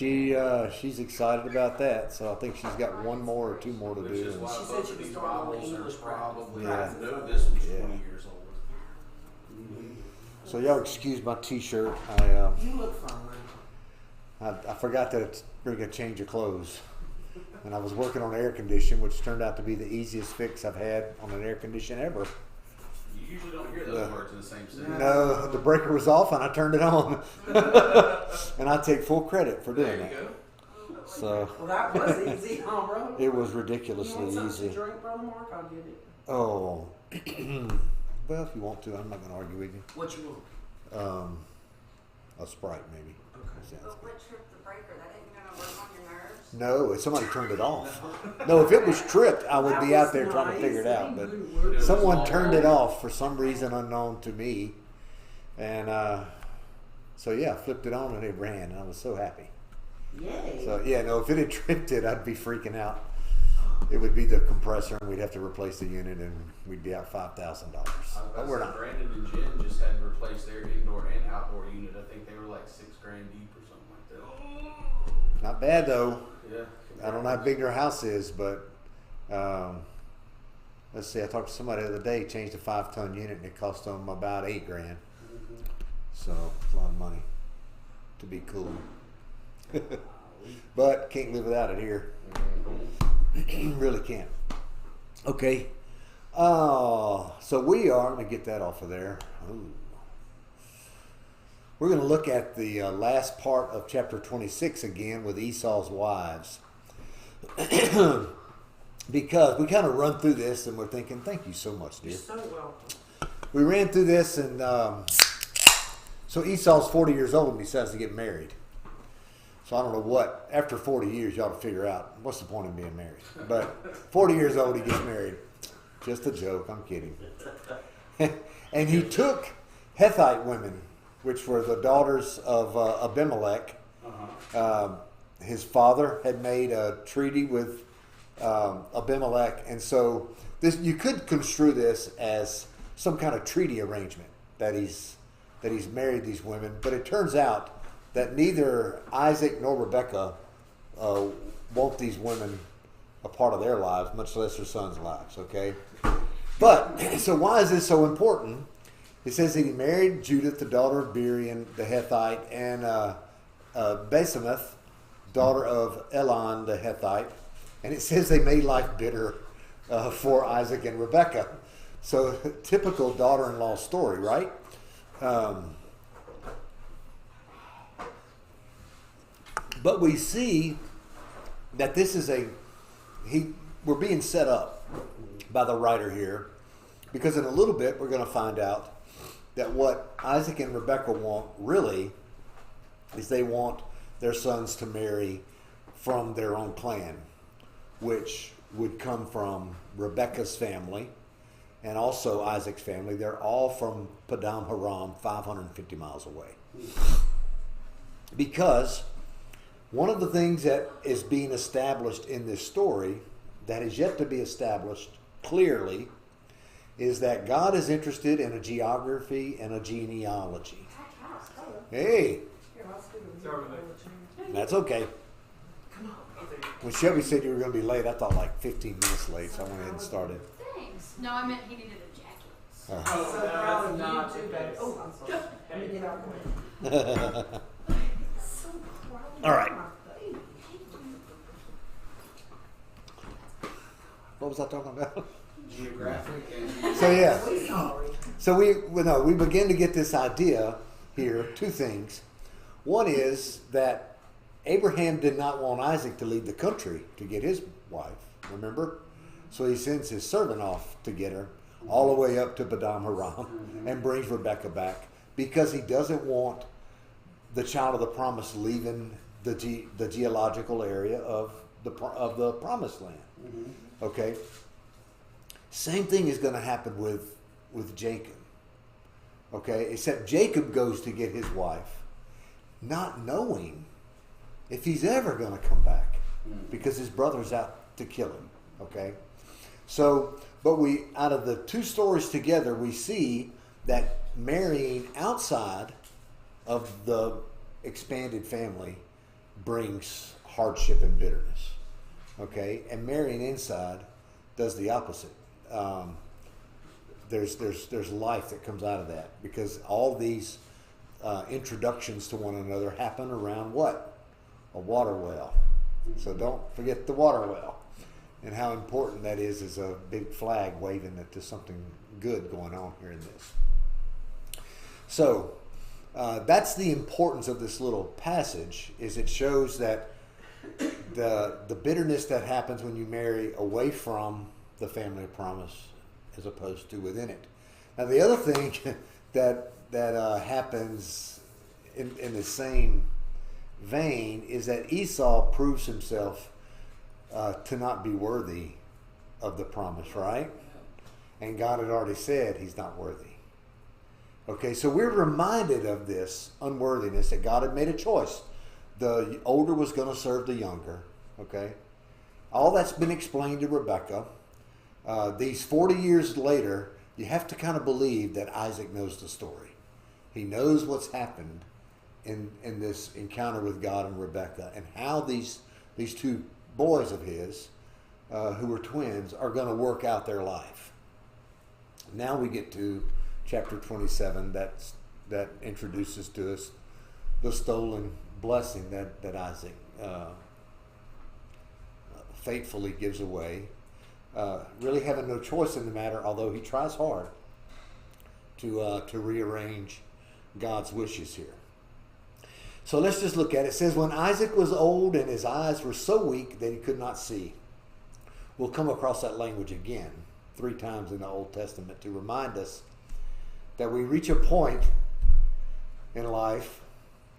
She's excited about that, so I think she's got one more or two more to Which do. is why She said both she of was these starting on Bibles are English probably, Yeah. I know this one's Yeah. 20 years old. So y'all excuse my T-shirt. You look fine. I forgot to bring a change of clothes, and I was working on air condition, which turned out to be the easiest fix I've had on an air condition ever. You usually don't hear those words in the same sentence. No, the breaker was off, and I turned it on, and I take full credit for doing There you that. go. So Well, that was easy, huh, bro? it was You ridiculously want something easy. to drink, Brother Mark? I'll get it. Oh, well, if you want to, I'm not going to argue with you. What you want? A Sprite, maybe. Okay. Sounds But good. what tripped the breaker? That ain't gonna work on your nerves? No, if somebody turned it off. No, if it was tripped, I would That be out was there trying to nice. figure it out. That But ain't good work. someone turned it off for some reason unknown to me, and so yeah, I flipped it on and it ran, and I was so happy. Yay. So yeah, no, if it had tripped it, I'd be freaking out. It would be the compressor, and we'd have to replace the unit, and we'd be out $5,000. I was But about we're to say, not. Brandon and Jen just had to replace their indoor and outdoor unit. I think they were like $6,000 deep or something like that. Not bad though. Yeah. I don't know how big their house is, but let's see. I talked to somebody the other day, changed a 5-ton unit, and it cost them about $8,000. So it's a lot of money to be cool. But can't live without it here. Really can't. Okay. So we are. Let me get that off of there. Ooh. We're going to look at the last part of chapter 26 again with Esau's wives. Because we kind of run through this and we're thinking, thank you so much, dear. You're so welcome. We ran through this, and so Esau's 40 years old and decides to get married. So I don't know what, after 40 years, you ought to figure out what's the point of being married. But 40 years old, he gets married. Just a joke, I'm kidding. And he took Hethite women, which were the daughters of Abimelech. His father had made a treaty with Abimelech, and so this, you could construe this as some kind of treaty arrangement that he's married these women. But it turns out that neither Isaac nor Rebekah want these women a part of their lives, much less their sons' lives. Okay, but so why is this so important? It says that he married Judith, the daughter of Berian the Hethite, and Basemeth, daughter of Elon the Hethite. And it says they made life bitter for Isaac and Rebekah. So typical daughter-in-law story, right? But we see that this is we're being set up by the writer here, because in a little bit we're going to find out that what Isaac and Rebekah want really is they want their sons to marry from their own clan, which would come from Rebekah's family and also Isaac's family. They're all from Padam Haram, 550 miles away. Because one of the things that is being established in this story that is yet to be established clearly is that God is interested in a geography and a genealogy. Hey, that's okay. When Shelby said you were going to be late, I thought like 15 minutes late, so I went ahead and started. Thanks. No, I meant he needed a jacket. So proud of you too, baby. Oh, I'm sorry. Let me get out of the way. All right. What was I talking about? Geographic and So yeah, Sorry. so we begin to get this idea here. Two things. One is that Abraham did not want Isaac to leave the country to get his wife. Remember, so he sends his servant off to get her all the way up to Padam Haram and brings Rebekah back because he doesn't want the child of the promise leaving the geological area of the promised land. Okay. Same thing is going to happen with Jacob. Okay, except Jacob goes to get his wife, not knowing if he's ever going to come back because his brother's out to kill him. Okay, so but we out of the two stories together, we see that marrying outside of the expanded family brings hardship and bitterness. Okay, and marrying inside does the opposite. There's life that comes out of that, because all these introductions to one another happen around what? A water well. So don't forget the water well, and how important that is a big flag waving it to something good going on here in this. So that's the importance of this little passage, is it shows that the bitterness that happens when you marry away from the family of promise as opposed to within it. Now the other thing that happens in the same vein is that Esau proves himself to not be worthy of the promise, right? And God had already said he's not worthy. Okay, so we're reminded of this unworthiness, that God had made a choice. The older was going to serve the younger. Okay, all that's been explained to Rebekah. These 40 years later, you have to kind of believe that Isaac knows the story. He knows what's happened in this encounter with God and Rebekah, and how these two boys of his, who were twins, are going to work out their life. Now we get to chapter 27 that introduces to us the stolen blessing that Isaac faithfully gives away, really having no choice in the matter, although he tries hard to rearrange God's wishes here. So let's just look at it. It says, when Isaac was old and his eyes were so weak that he could not see. We'll come across that language again 3 times in the Old Testament to remind us that we reach a point in life,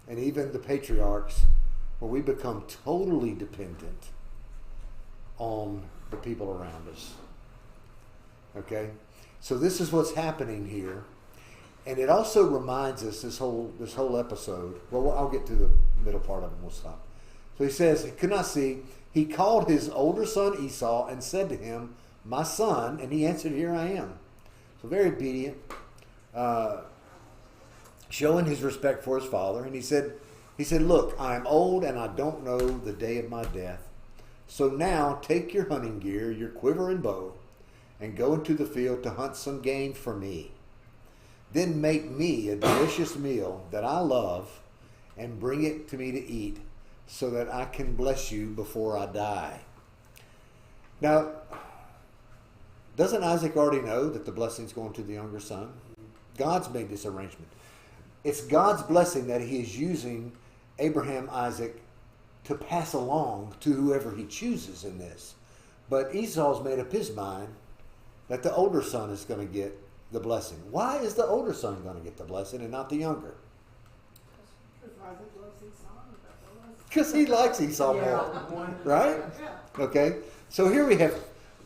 and even the patriarchs, where we become totally dependent on the people around us. Okay? So this is what's happening here. And it also reminds us, this whole episode, well, I'll get to the middle part of it and we'll stop. So he says, he could not see. He called his older son Esau and said to him, my son, and he answered, here I am. So very obedient, showing his respect for his father. And he said, look, I am old and I don't know the day of my death. So now take your hunting gear, your quiver and bow, and go into the field to hunt some game for me. Then make me a delicious meal that I love and bring it to me to eat, so that I can bless you before I die. Now, doesn't Isaac already know that the blessing's going to the younger son? God's made this arrangement. It's God's blessing that he is using Abraham, Isaac, to pass along to whoever he chooses in this. But Esau's made up his mind that the older son is going to get the blessing. Why is the older son going to get the blessing and not the younger? Because he likes Esau more. Right? Okay? So here we have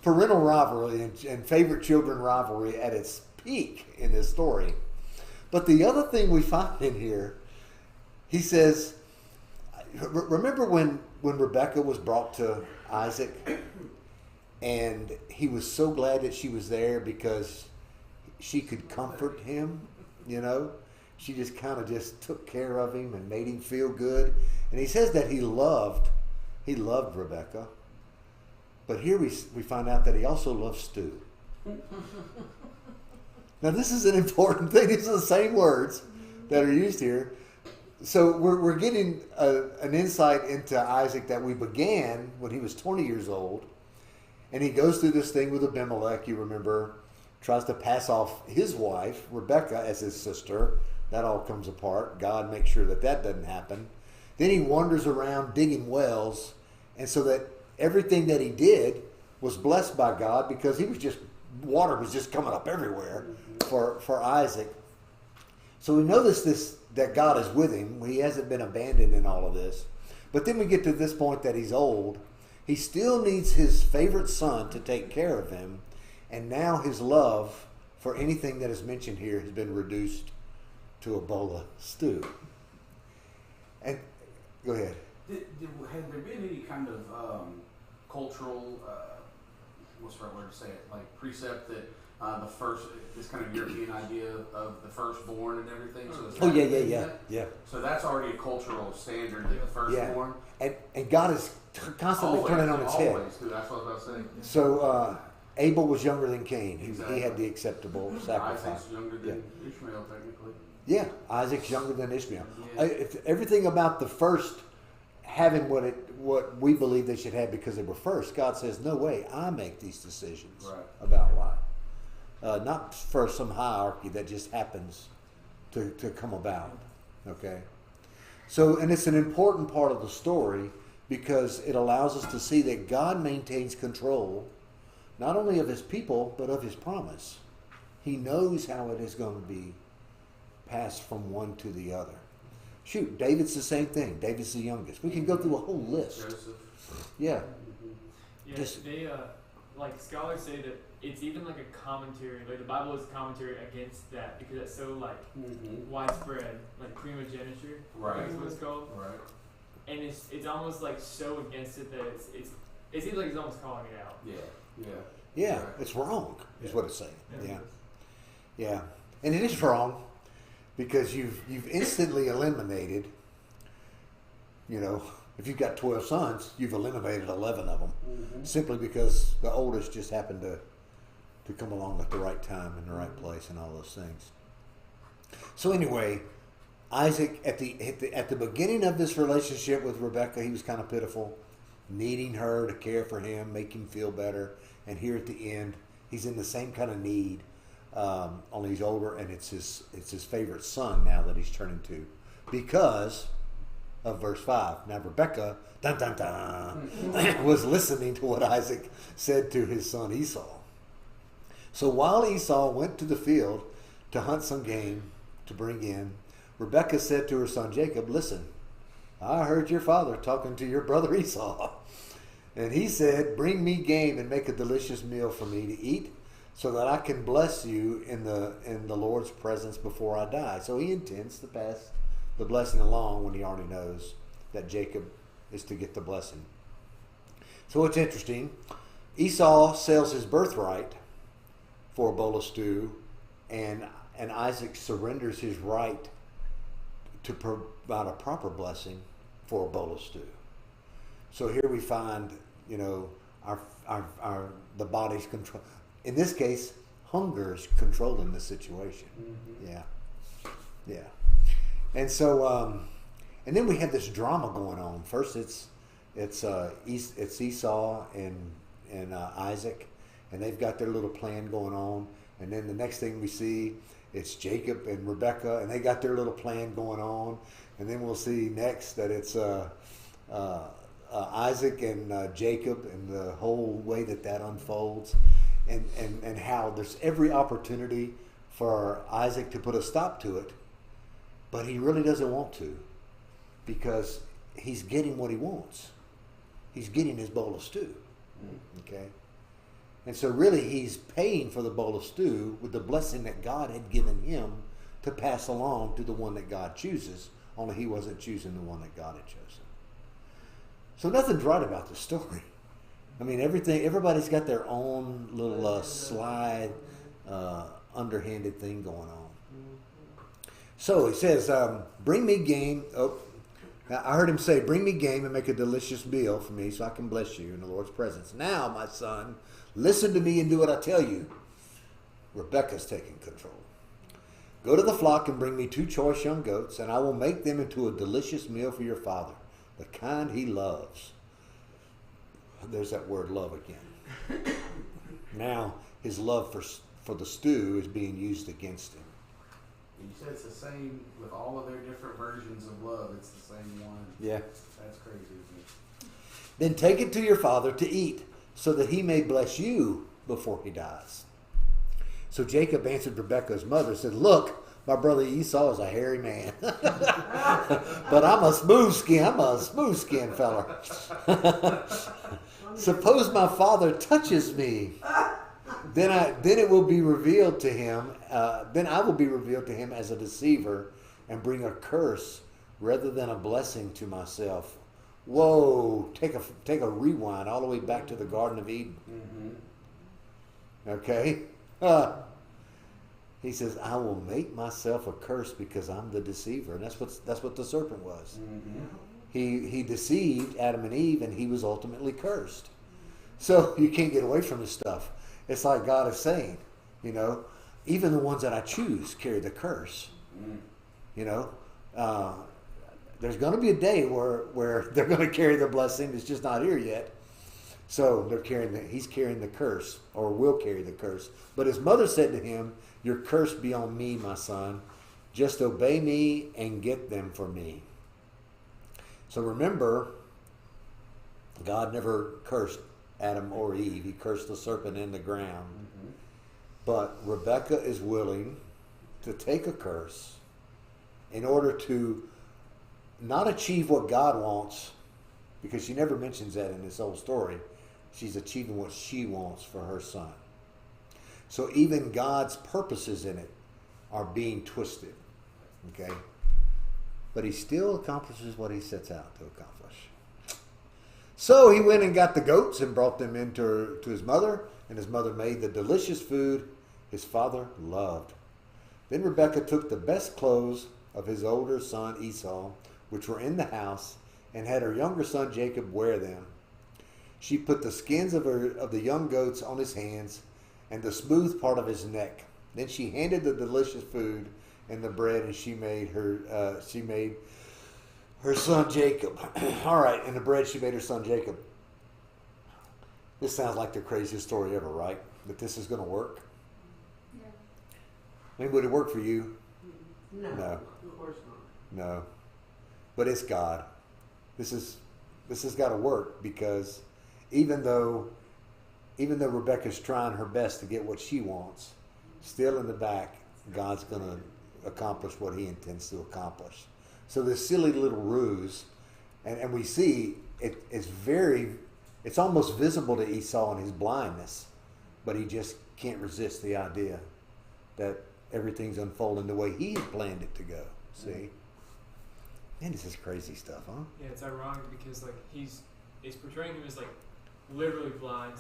parental rivalry and favorite children rivalry at its peak in this story. But the other thing we find in here, he says, remember when Rebekah was brought to Isaac, and he was so glad that she was there because she could comfort him, you know? She just kind of just took care of him and made him feel good. And he says that he loved Rebekah. But here we find out that he also loves stew. Now this is an important thing. These are the same words that are used here. So we're getting an insight into Isaac that we began when he was 20 years old. And he goes through this thing with Abimelech, you remember, tries to pass off his wife, Rebekah, as his sister. That all comes apart. God makes sure that doesn't happen. Then he wanders around digging wells, and so that everything that he did was blessed by God, because water was just coming up everywhere for Isaac. So we notice that God is with him. He hasn't been abandoned in all of this. But then we get to this point that he's old. He still needs his favorite son to take care of him. And now his love for anything that is mentioned here has been reduced to a bowl of stew. And go ahead. Had there been any kind of cultural, what's the right word to say it, like precept that the first, this kind of European idea of the firstborn and everything. So the Oh yeah, sacrifice. yeah. So that's already a cultural standard that the firstborn. And God is constantly turning on its head. Always, too. That's what I was about to say. So Abel was younger than Cain. He Exactly. had the acceptable sacrifice. Isaac's younger than Ishmael, technically. Yeah, Isaac's younger than Ishmael. Yeah. If everything about the first having what we believe they should have because they were first, God says, no way, I make these decisions Right. about life. Not for some hierarchy that just happens to come about. Okay? So, and it's an important part of the story because it allows us to see that God maintains control not only of his people, but of his promise. He knows how it is going to be passed from one to the other. Shoot, David's the same thing. David's the youngest. We can go through a whole list. Joseph. Yeah. Yeah, Just- they like scholars say that it's even like a commentary, like the Bible is a commentary against that because it's so like widespread, like primogeniture, I think is what it's called, Right. and it's almost like so against it that it seems like it's almost calling it out. Yeah. Yeah. Yeah, Right. it's wrong, is what it's saying. Yeah. it's- Yeah. And it is wrong because you've instantly eliminated, if you've got 12 sons, you've eliminated 11 of them simply because the oldest just happened to come along at the right time in the right place and all those things. So anyway, Isaac at the beginning of this relationship with Rebekah, he was kind of pitiful, needing her to care for him, make him feel better. And here at the end, he's in the same kind of need, only he's older, and it's his favorite son now that he's turning to, because of verse 5. Now Rebekah, dun dun dun, was listening to what Isaac said to his son Esau. So while Esau went to the field to hunt some game to bring in, Rebekah said to her son Jacob, "Listen, I heard your father talking to your brother Esau. And he said, bring me game and make a delicious meal for me to eat so that I can bless you in the Lord's presence before I die." So he intends to pass the blessing along when he already knows that Jacob is to get the blessing. So it's interesting. Esau sells his birthright for a bowl of stew, and Isaac surrenders his right to provide a proper blessing for a bowl of stew. So here we find, the body's control. In this case, hunger's controlling the situation. Yeah. And so, and then we have this drama going on. First, it's Esau and Isaac, and they've got their little plan going on. And then the next thing we see, it's Jacob and Rebekah, and they got their little plan going on. And then we'll see next that it's Isaac and Jacob, and the whole way that unfolds, and how there's every opportunity for Isaac to put a stop to it, but he really doesn't want to, because he's getting what he wants. He's getting his bowl of stew. Okay? And so really he's paying for the bowl of stew with the blessing that God had given him to pass along to the one that God chooses, only he wasn't choosing the one that God had chosen. So nothing's right about the story. I mean, everybody's got their own little sly, underhanded thing going on. So he says, bring me game. Now I heard him say, bring me game and make a delicious meal for me so I can bless you in the Lord's presence. Now, my son, listen to me and do what I tell you. Rebekah's taking control. Go to the flock and bring me 2 choice young goats, and I will make them into a delicious meal for your father, the kind he loves. There's that word love again. Now his love for the stew is being used against him. You said it's the same with all of their different versions of love. It's the same one. Yeah. That's crazy, isn't it? Then take it to your father to eat, so that he may bless you before he dies. So Jacob answered Rebekah's mother and said, look, my brother Esau is a hairy man, but I'm a smooth skin fella. Suppose my father touches me, then it will be revealed to him. Then I will be revealed to him as a deceiver and bring a curse rather than a blessing to myself. Whoa! Take a rewind all the way back to the Garden of Eden. Mm-hmm. Okay, He says, I will make myself a curse because I'm the deceiver. And that's what the serpent was. He deceived Adam and Eve, and he was ultimately cursed. So you can't get away from this stuff. It's like God is saying, even the ones that I choose carry the curse. There's going to be a day where they're going to carry the blessing. It's just not here yet. So he's carrying the curse, or will carry the curse. But his mother said to him, your curse be on me, my son. Just obey me and get them for me. So remember, God never cursed Adam or Eve. He cursed the serpent in the ground. But Rebekah is willing to take a curse in order to not achieve what God wants, because she never mentions that in this whole story. She's achieving what she wants for her son. So even God's purposes in it are being twisted. Okay? But he still accomplishes what he sets out to accomplish. So he went and got the goats and brought them in to his mother, and his mother made the delicious food his father loved. Then Rebekah took the best clothes of his older son Esau, which were in the house, and had her younger son Jacob wear them. She put the skins of the young goats on his hands and the smooth part of his neck. Then she handed the delicious food and the bread, and she made her son Jacob. All right, and the bread she made her son Jacob. This sounds like the craziest story ever, right? That this is going to work. Yeah. I mean, would it work for you? No. No. Of course not. No. But it's God. This has got to work, because even though Rebekah's trying her best to get what she wants, still in the back, God's going to accomplish what he intends to accomplish. So this silly little ruse, and we see it's almost visible to Esau in his blindness, but he just can't resist the idea that everything's unfolding the way he had planned it to go. See? Man, this is crazy stuff, huh? Yeah, it's ironic because it's portraying him as literally blind,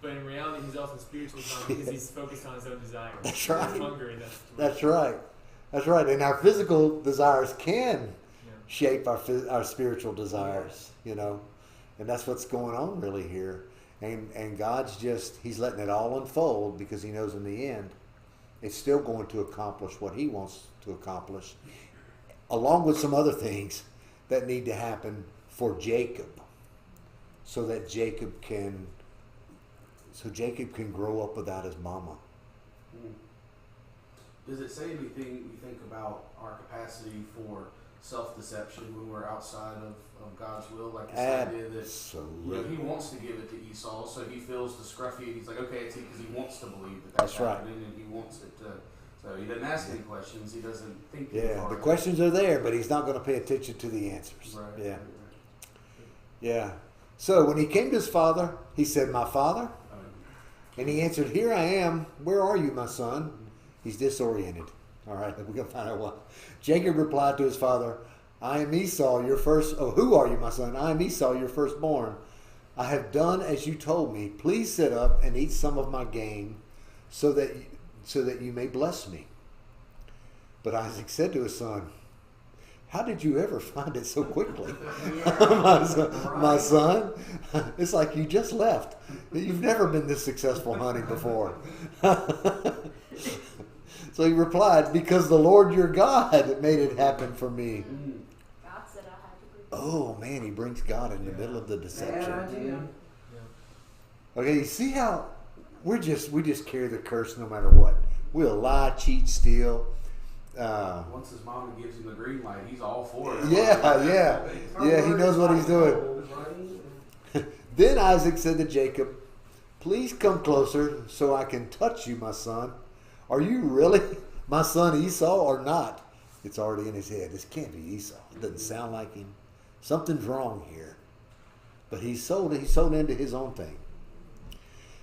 but in reality he's also spiritually blind because he's focused on his own desires. That's right. He's hungry. That's right. That's right. And our physical desires can shape our spiritual desires, and that's what's going on really here. And God's he's letting it all unfold, because he knows in the end it's still going to accomplish what he wants to accomplish, along with some other things that need to happen for Jacob, so that Jacob can grow up without his mama. Does it say anything we think about our capacity for self-deception when we're outside of God's will? Like this idea that he wants to give it to Esau, so he feels the scruffy, and he's like, okay, it's because he wants to believe that's happening, right, and he wants it to. So he doesn't ask any questions. He doesn't think. Yeah, the questions are there, but he's not going to pay attention to the answers. Right. Yeah. Yeah. So when he came to his father, he said, "My father," and he answered, "Here I am. Where are you, my son?" He's disoriented. All right, we're going to find out why. Jacob replied to his father, "I am Esau, your first." "Oh, who are you, my son?" "I am Esau, your firstborn. I have done as you told me. Please sit up and eat some of my game, so that you may bless me." But Isaac said to his son, "How did you ever find it so quickly?" my son, it's like you just left. You've never been this successful hunting before. So he replied, "Because the Lord your God made it happen for me." God said I had to be. Oh man, he brings God in the middle of the deception. Bad idea. Okay, you see how we just carry the curse no matter what. We'll lie, cheat, steal. Once his mama gives him the green light, he's all for it. Yeah, he knows what he's doing. Then Isaac said to Jacob, "Please come closer so I can touch you, my son. Are you really my son Esau or not?" It's already in his head. This can't be Esau. It doesn't sound like him. Something's wrong here. But he's sold into his own thing.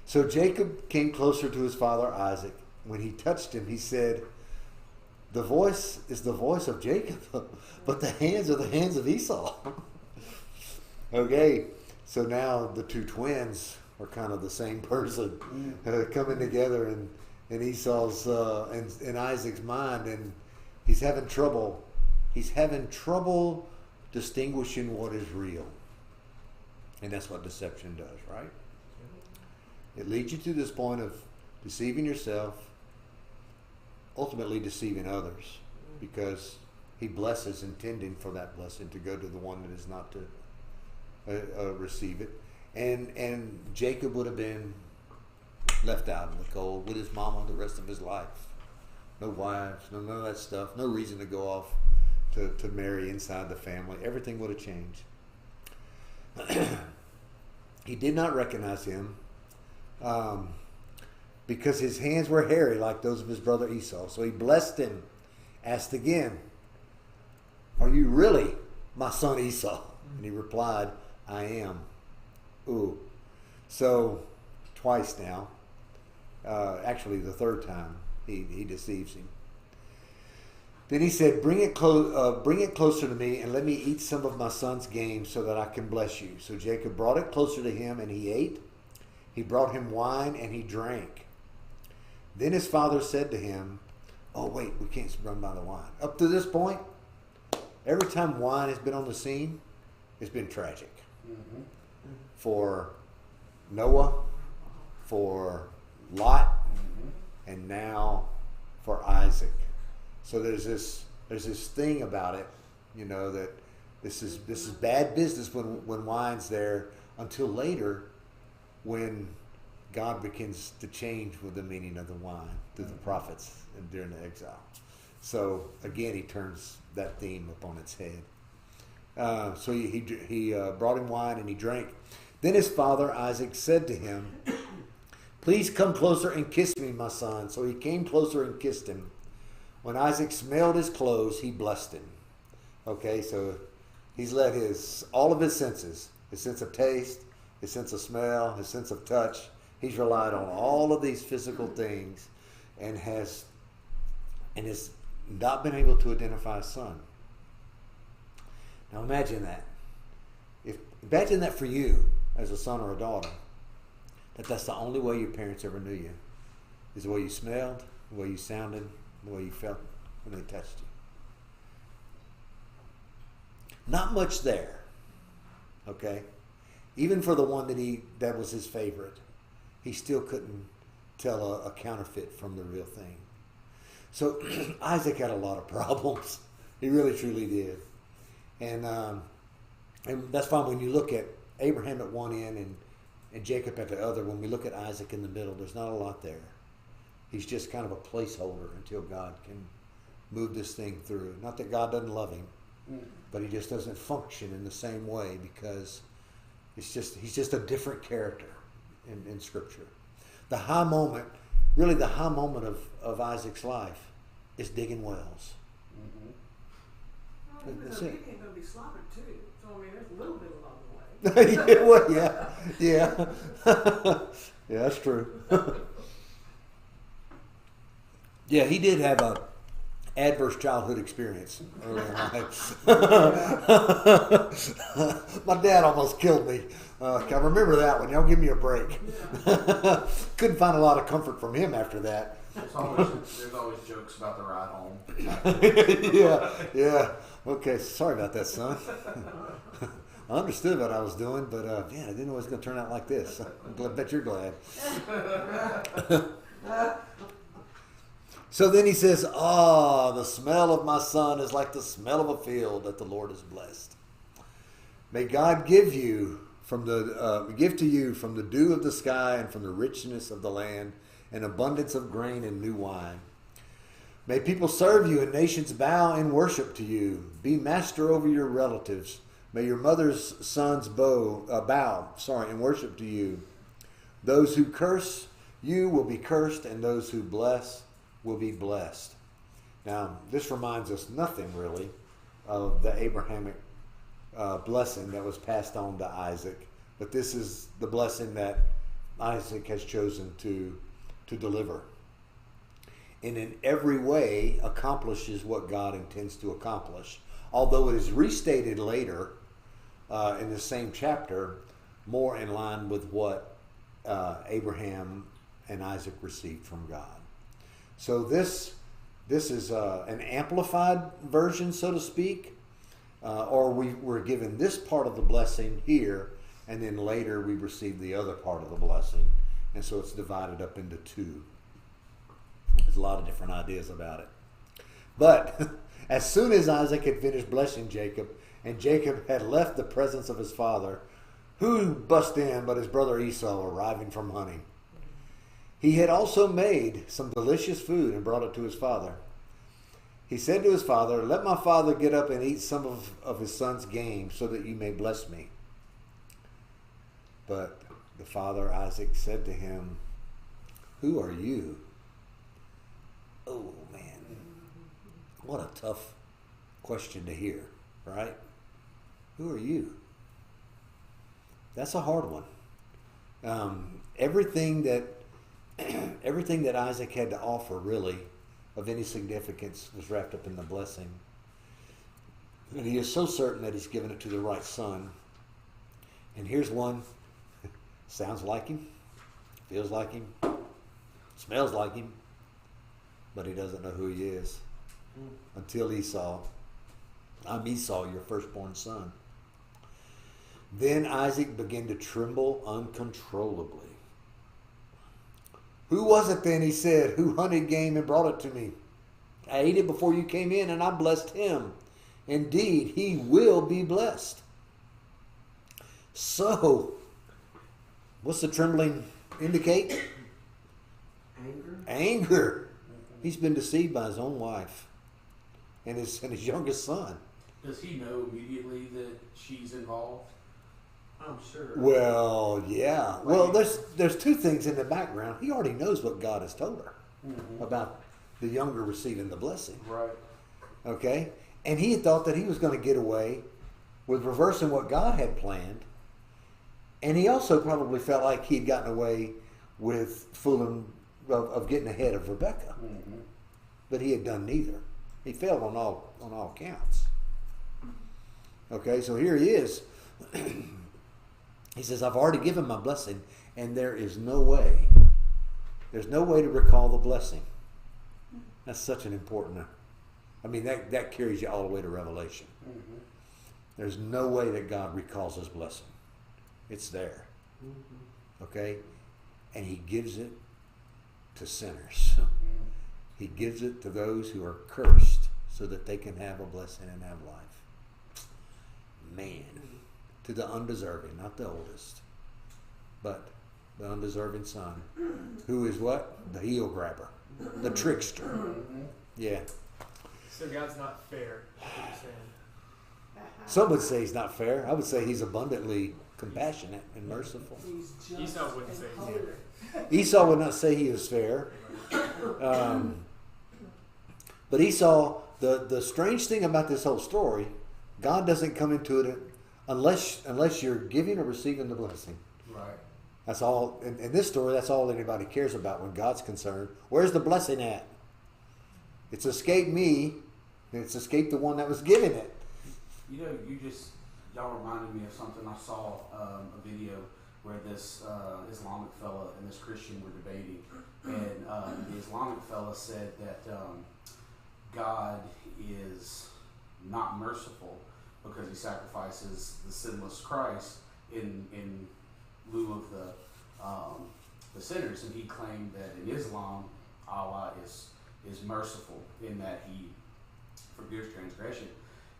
So Jacob came closer to his father Isaac. When he touched him, he said, "The voice is the voice of Jacob, but the hands are the hands of Esau." Okay, so now the two twins are kind of the same person coming together, in Esau's in Isaac's mind, and he's having trouble. He's having trouble distinguishing what is real, and that's what deception does, right? It leads you to this point of deceiving yourself, ultimately deceiving others, because he blesses, intending for that blessing to go to the one that is not to receive it. And Jacob would have been left out in the cold with his mama the rest of his life. No wives, none of that stuff. No reason to go off to marry inside the family. Everything would have changed. He did not recognize him because his hands were hairy like those of his brother Esau. So he blessed him, asked again, "Are you really my son Esau?" And he replied, "I am." Ooh. So twice now. Actually, the third time he deceives him. Then he said, bring it closer to me and let me eat some of my son's game so that I can bless you. So Jacob brought it closer to him and he ate. He brought him wine and he drank. Then his father said to him, "Oh, wait, we can't run by the wine." Up to this point, every time wine has been on the scene, it's been tragic. Mm-hmm. For Noah, for Lot, and now for Isaac. So there's this thing about it, that this is bad business when wine's there, until later when God begins to change with the meaning of the wine through the prophets and during the exile. So again, he turns that theme upon its head. So he brought him wine and he drank. Then his father Isaac said to him, "Please come closer and kiss me, my son." So he came closer and kissed him. When Isaac smelled his clothes, he blessed him. Okay, so he's let all of his senses, his sense of taste, his sense of smell, his sense of touch, he's relied on all of these physical things and has not been able to identify his son. Now imagine that. Imagine that for you as a son or a daughter. That's the only way your parents ever knew you. Is the way you smelled, the way you sounded, the way you felt when they touched you. Not much there. Okay? Even for the one that was his favorite, he still couldn't tell a counterfeit from the real thing. So Isaac had a lot of problems. He really truly did. And that's fine when you look at Abraham at one end and Jacob at the other. When we look at Isaac in the middle, there's not a lot there. He's just kind of a placeholder until God can move this thing through. Not that God doesn't love him, but he just doesn't function in the same way because he's just a different character in Scripture. The high moment of Isaac's life is digging wells. Mm-hmm. That's it. He ain't going to be slaughtered too. So I mean, there's a little bit along the way. yeah, yeah, that's true. Yeah, he did have a adverse childhood experience early in life. My dad almost killed me. I remember that one. Y'all give me a break. Couldn't find a lot of comfort from him after that. There's always jokes about the ride home. Yeah. Okay, sorry about that, son. I understood what I was doing, but man, I didn't know it was going to turn out like this. I bet you're glad. So then he says, the smell of my son is like the smell of a field that the Lord has blessed. May God give to you from the dew of the sky and from the richness of the land an abundance of grain and new wine. May people serve you and nations bow in worship to you. Be master over your relatives. May your mother's sons bow in worship to you. Those who curse you will be cursed, and those who bless will be blessed. Now, this reminds us nothing really of the Abrahamic blessing that was passed on to Isaac, but this is the blessing that Isaac has chosen to deliver. And in every way accomplishes what God intends to accomplish. Although it is restated later in the same chapter, more in line with what Abraham and Isaac received from God. So this is an amplified version, so to speak, or we were given this part of the blessing here, and then later we receive the other part of the blessing, and so it's divided up into two. There's a lot of different ideas about it. But as soon as Isaac had finished blessing Jacob, and Jacob had left the presence of his father, who bust in but his brother Esau arriving from hunting? He had also made some delicious food and brought it to his father. He said to his father, "Let my father get up and eat some of his son's game so that you may bless me." But the father Isaac said to him, "Who are you?" Oh man, what a tough question to hear, right? Who are you? That's a hard one. Everything that Isaac had to offer, really, of any significance, was wrapped up in the blessing. And he is so certain that he's given it to the right son. And here's one. Sounds like him, feels like him, smells like him, but he doesn't know who he is until Esau. I'm Esau, your firstborn son. Then Isaac began to tremble uncontrollably. "Who was it then," he said, "who hunted game and brought it to me? I ate it before you came in, and I blessed him. Indeed, he will be blessed." So, what's the trembling indicate? Anger. He's been deceived by his own wife and his youngest son. Does he know immediately that she's involved? I'm sure. Well, yeah. Well, there's two things in the background. He already knows what God has told her about the younger receiving the blessing. Right. Okay? And he had thought that he was going to get away with reversing what God had planned. And he also probably felt like he'd gotten away with fooling, of getting ahead of Rebecca. Mm-hmm. But he had done neither. He failed on all counts. Okay, so here he is. He says, "I've already given my blessing, and there's no way to recall the blessing." That's such an important, that carries you all the way to Revelation. Mm-hmm. There's no way that God recalls his blessing. It's there. Okay? And he gives it to sinners. He gives it to those who are cursed so that they can have a blessing and have life. Man. To the undeserving, not the oldest, but the undeserving son, who is what? The heel grabber, the trickster. Yeah. So God's not fair, is what you're saying. Some would say he's not fair. I would say he's abundantly compassionate and merciful. Esau wouldn't say he's fair. Esau would not say he was fair. But Esau, the strange thing about this whole story, God doesn't come into it unless you're giving or receiving the blessing. Right. That's all. In this story, that's all anybody cares about when God's concerned. Where's the blessing at? It's escaped me, and it's escaped the one that was giving it. You know, y'all reminded me of something. I saw a video where this Islamic fella and this Christian were debating, and the Islamic fella said that God is not merciful because he sacrifices the sinless Christ in lieu of the sinners, and he claimed that in Islam, Allah is merciful in that he forgives transgression.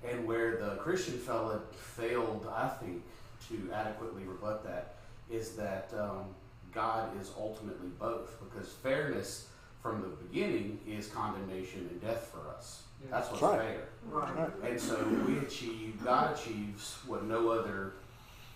And where the Christian fella failed, I think, to adequately rebut that is that God is ultimately both, because fairness from the beginning is condemnation and death for us. Yeah. That's what's fair. Right. And so God achieves what no other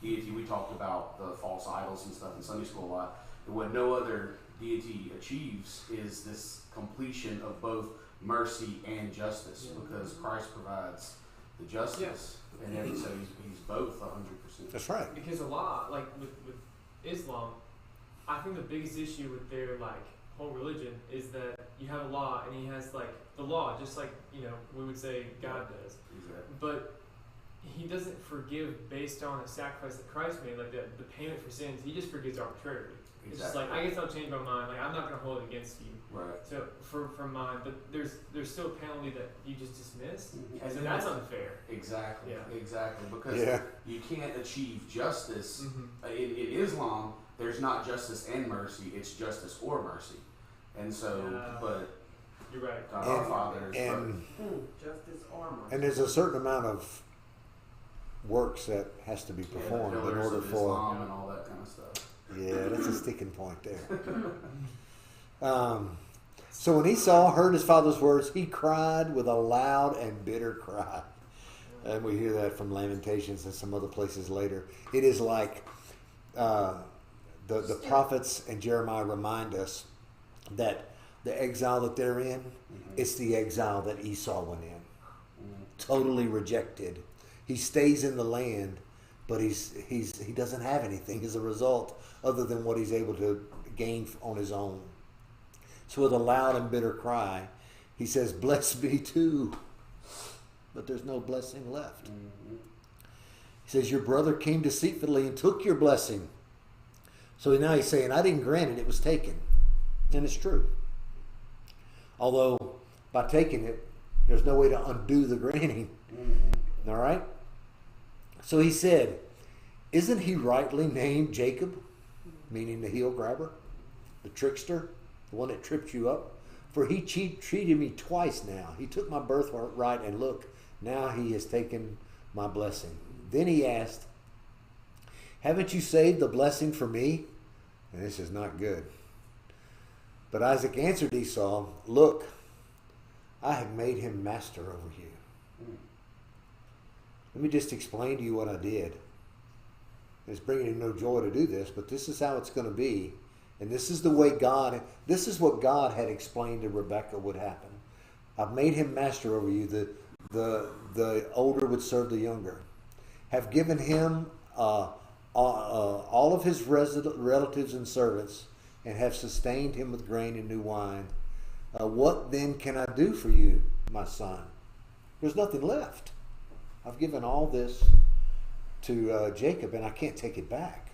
deity, we talked about the false idols and stuff in Sunday school a lot, and what no other deity achieves is this completion of both mercy and justice, because Christ provides the justice, and so he's both 100%. That's right. Because a lot, like with Islam, I think the biggest issue with their whole religion is that you have a law, and he has the law, just like we would say God does. Exactly. But he doesn't forgive based on a sacrifice that Christ made, like the payment for sins. He just forgives arbitrarily. It's just like, I guess I'll change my mind. Like, I'm not going to hold it against you. Right. So for mine, but there's still a penalty that you just dismissed, And so that's unfair. Exactly. Yeah. Exactly. Because you can't achieve justice. In Islam, there's not justice and mercy. It's justice or mercy. And so, but you're right. God our Father is justice or mercy. And there's a certain amount of works that has to be performed in order for Islam and all that kind of stuff. Yeah, that's a sticking point there. So when Esau heard his father's words, he cried with a loud and bitter cry. And we hear that from Lamentations and some other places later. It is like the prophets and Jeremiah remind us that the exile that they're in, it's the exile that Esau went in. Totally rejected. He stays in the land, but he doesn't have anything as a result other than what he's able to gain on his own. So with a loud and bitter cry, he says, "Bless me too." But there's no blessing left. He says, "Your brother came deceitfully and took your blessing." So now he's saying, I didn't grant it, it was taken. And it's true. Although by taking it, there's no way to undo the granting. All right? So he said, "Isn't he rightly named Jacob?" Meaning the heel grabber, the trickster, the one that tripped you up. "For he treated me twice now. He took my birthright, and look, now he has taken my blessing." Then he asked, "Haven't you saved the blessing for me?" And this is not good. But Isaac answered Esau, "Look, I have made him master over you." Let me just explain to you what I did. It's bringing him no joy to do this, but this is how it's going to be. And this is the way this is what God had explained to Rebekah would happen. "I've made him master over you." The older would serve the younger. "Have given him all of his relatives and servants, and have sustained him with grain and new wine. What then can I do for you, my son?" There's nothing left. I've given all this to Jacob, and I can't take it back.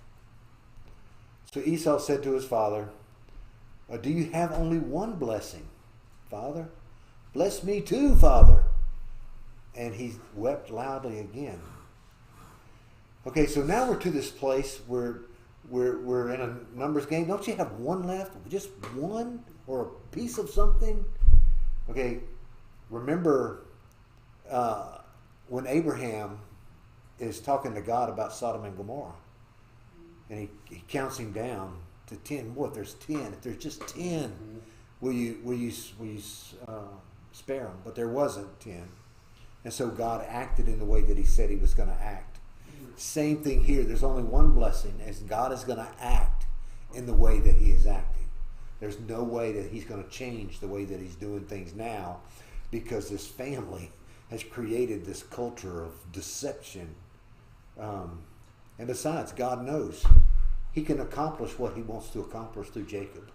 So Esau said to his father, "Do you have only one blessing, father? Bless me too, father." And he wept loudly again. Okay, so now we're to this place where we're in a numbers game. Don't you have one left? Just one? Or a piece of something? Okay, remember when Abraham is talking to God about Sodom and Gomorrah, and he counts him down to 10. Boy, if there's 10, if there's just 10, will you spare them? But there wasn't 10, and so God acted in the way that He said He was going to act. Same thing here. There's only one blessing, as God is going to act in the way that He is acting. There's no way that He's going to change the way that He's doing things now, because this family has created this culture of deception. And besides, God knows He can accomplish what He wants to accomplish through Jacob,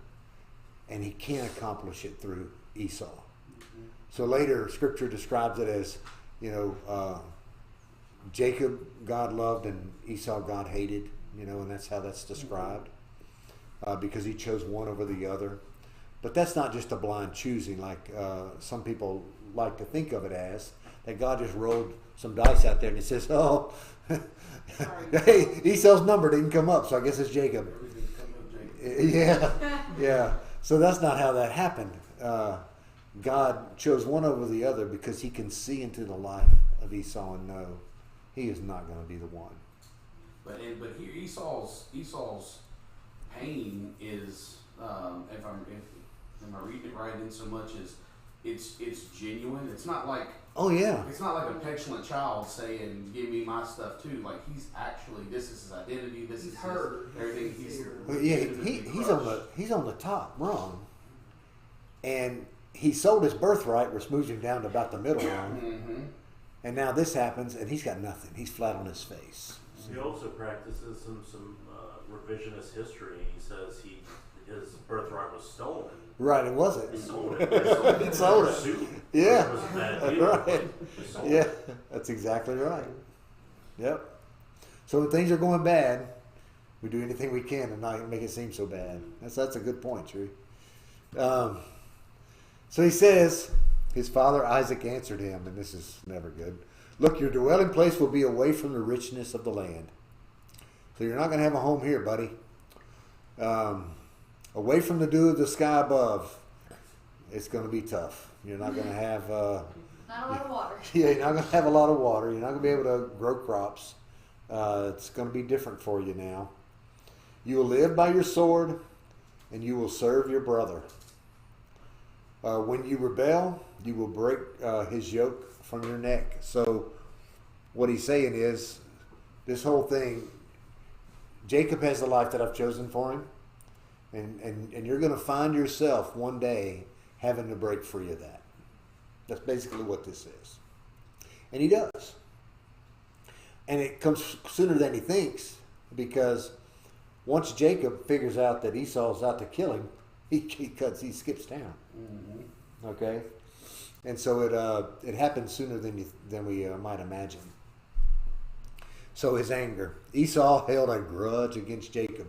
and He can't accomplish it through Esau. So later, Scripture describes it as, Jacob God loved and Esau God hated, and that's how that's described, because he chose one over the other. But that's not just a blind choosing like some people like to think of it as, that God just rolled some dice out there and He says, "Oh, hey, Esau's number didn't come up, so I guess it's Jacob." Yeah. So that's not how that happened. God chose one over the other because He can see into the life of Esau and know he is not going to be the one. But here Esau's pain is, if am I reading it right, in so much as it's genuine. It's not like, oh yeah, it's not like a petulant child saying, "Give me my stuff too." Like, he's actually, this is his identity. This is everything. He's on the top rung, and he sold his birthright, which moves him down to about the middle rung. And now this happens, and he's got nothing. He's flat on his face. He also practices some revisionist history. He says his birthright was stolen. Right, it wasn't. He sold it. He sold it. Yeah. It was a bad deal, right. Yeah, it. that's exactly right. Yep. So when things are going bad, We do anything we can to not make it seem so bad. That's a good point, Tree. So he says, his father Isaac answered him, and this is never good. Look, your dwelling place will be away from the richness of the land. So you're not going to have a home here, buddy. Away from the dew of the sky above, it's going to be tough. You're not going to have... Not a lot of water. Yeah, you're not going to have a lot of water. You're not going to be able to grow crops. It's going to be different for you now. You will live by your sword, and you will serve your brother. When you rebel, you will break his yoke from your neck. So what he's saying is, this whole thing, Jacob has the life that I've chosen for him, and you're going to find yourself one day having to break free of that. That's basically what this is. And he does. And it comes sooner than he thinks, because once Jacob figures out that Esau's out to kill him, he skips town. Mm-hmm. Okay? And so it happens sooner than we might imagine. So his anger. Esau held a grudge against Jacob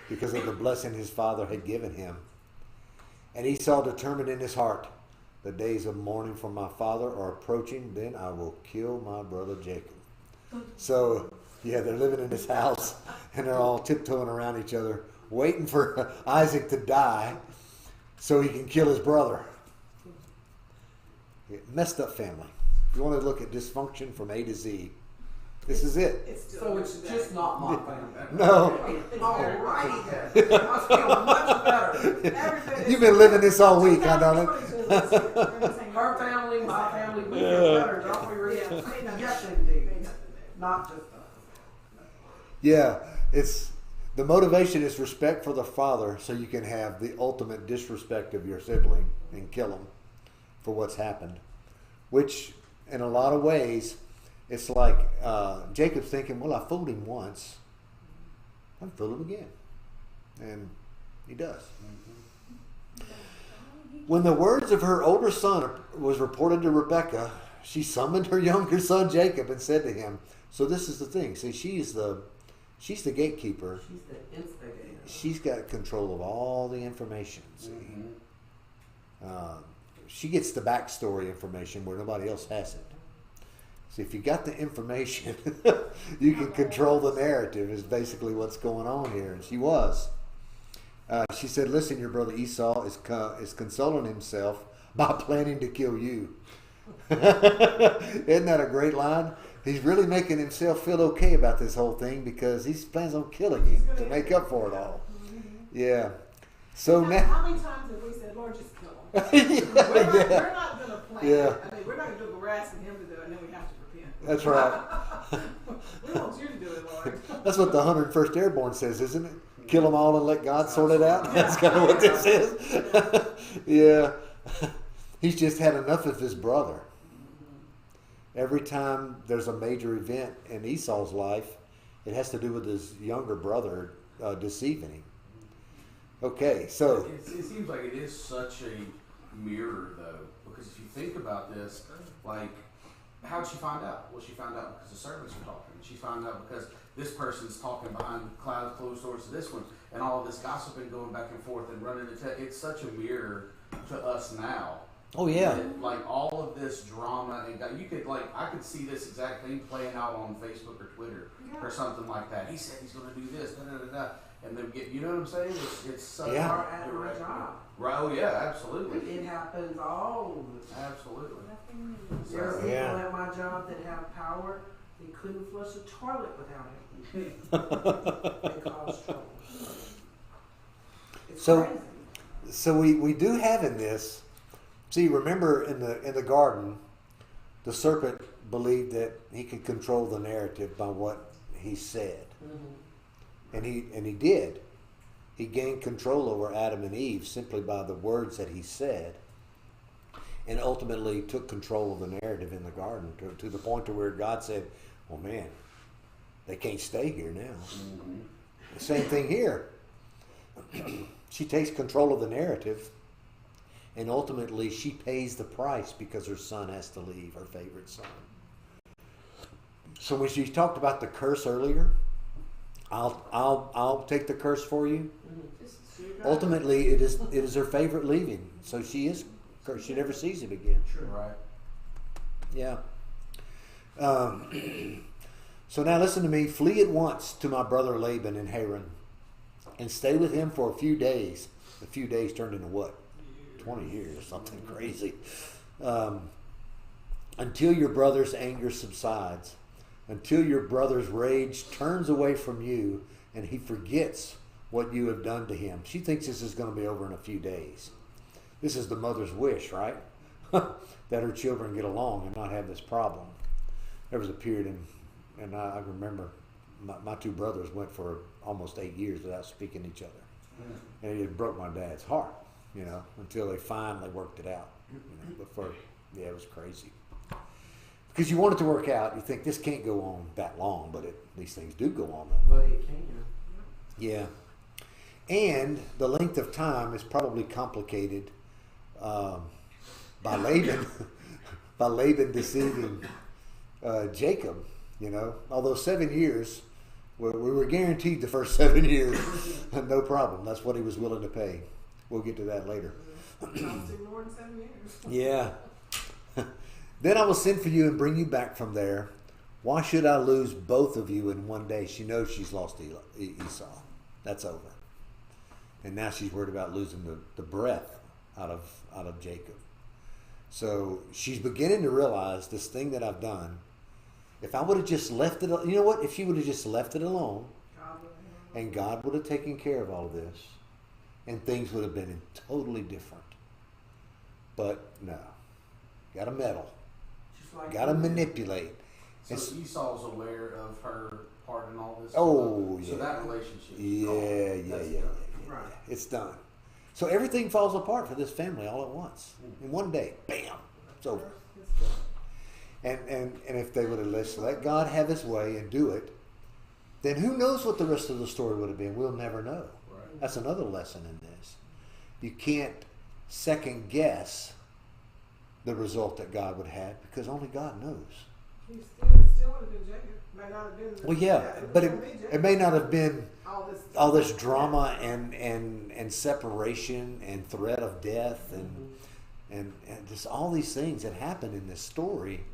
because of the blessing his father had given him. And Esau determined in his heart, the days of mourning for my father are approaching, then I will kill my brother Jacob. So, yeah, they're living in this house, and they're all tiptoeing around each other, waiting for Isaac to die so he can kill his brother. Messed up family. If you want to look at dysfunction from A to Z, this is it. So it's just not my family. No. All right. I feel much better. You've been living this all week, huh, Donna? Her family, my family, we feel better, don't we, Rita? Yes, indeed. Not just us. Yeah, it's the motivation is respect for the father, so you can have the ultimate disrespect of your sibling and kill him for what's happened. Which, in a lot of ways, it's like Jacob's thinking, well, I fooled him once. I'll fool him again. And he does. When the words of her older son was reported to Rebekah, she summoned her younger son Jacob and said to him, so this is the thing. See, she's the gatekeeper. She's the instigator. She's got control of all the information. See? Mm-hmm. She gets the backstory information where nobody else has it. See, if you got the information, you can control the narrative is basically what's going on here. And she was. She said, listen, your brother Esau is consoling himself by planning to kill you. Isn't that a great line? He's really making himself feel okay about this whole thing because he plans on killing you to make up for it all. Yeah. So now, how many times have we said, Lord, just kill him? We're not going to plan it. I mean, we're not going to do it. We're asking him to do it, and then we have to repent. That's right. We want you to do it, Lord. That's what the 101st Airborne says, isn't it? Kill them all and let God sort it out. That's kind of what this is. Yeah. He's just had enough of his brother. Every time there's a major event in Esau's life, it has to do with his younger brother deceiving him. Okay, so... It seems like it is such a mirror, though, because if you think about this, like, how did she find out? Well, she found out because the servants were talking. She found out because this person's talking behind closed doors to this one, and all of this gossiping going back and forth and running into... It's such a mirror to us now. Oh, yeah. And, like, all of this drama, and you could, like, I could see this exact thing playing out on Facebook or Twitter or something like that. He said he's going to do this, da-da-da-da. And then get, you know what I'm saying? It's such Yeah. At my job. Right, oh, yeah, absolutely. It happens all the time. Absolutely. There are people Yeah. at my job that have power. They couldn't flush a toilet without it. They cause trouble. It's crazy. So we do have in this. See, remember in the garden, the serpent believed that he could control the narrative by what he said, and he did. He gained control over Adam and Eve simply by the words that he said, and ultimately took control of the narrative in the garden to the point to where God said, "Well, man, they can't stay here now." Mm-hmm. The same thing here. She takes control of the narrative. And ultimately, she pays the price because her son has to leave, her favorite son. So when she talked about the curse earlier, I'll take the curse for you. Just Ultimately, it is her favorite leaving, so she is cursed. She never sees him again. Right. Yeah. So now listen to me. Flee at once to my brother Laban in Haran, and stay with him for a few days. A few days turned into what? 20 years, something crazy. Until your brother's anger subsides, until your brother's rage turns away from you, and he forgets what you have done to him. She thinks this is going to be over in a few days. This is the mother's wish, right? That her children get along and not have this problem. There was a period, and I remember my two brothers went for almost 8 years without speaking to each other. And it broke my dad's heart, until they finally worked it out. It was crazy. Because you want it to work out. You think this can't go on that long, but these things do go on that long. But it can. Yeah. And the length of time is probably complicated by Laban, by Laban deceiving Jacob, Although 7 years, we were guaranteed the first 7 years, no problem. That's what he was willing to pay. We'll get to that later. more than 7 years. Yeah. Then I will send for you and bring you back from there. Why should I lose both of you in one day? She knows she's lost Esau. That's over. And now she's worried about losing the breath out of Jacob. So she's beginning to realize this thing that I've done. If I would have just left it, if she would have just left it alone, and God would have taken care of all of this, and things would have been totally different. But no, got to meddle, got to manipulate. So Esau's aware of her part in all this. Oh, yeah. So that relationship. Yeah. Right. It's done. So everything falls apart for this family all at once. In one day, bam, it's over. And if they would have let God have his way and do it, then who knows what the rest of the story would have been? We'll never know. Right. That's another lesson in this. You can't second guess the result that God would have because only God knows. He still would have been Jacob. May not have been. Well, yeah, but it may not have been all this drama and separation and threat of death and just all these things that happen in this story.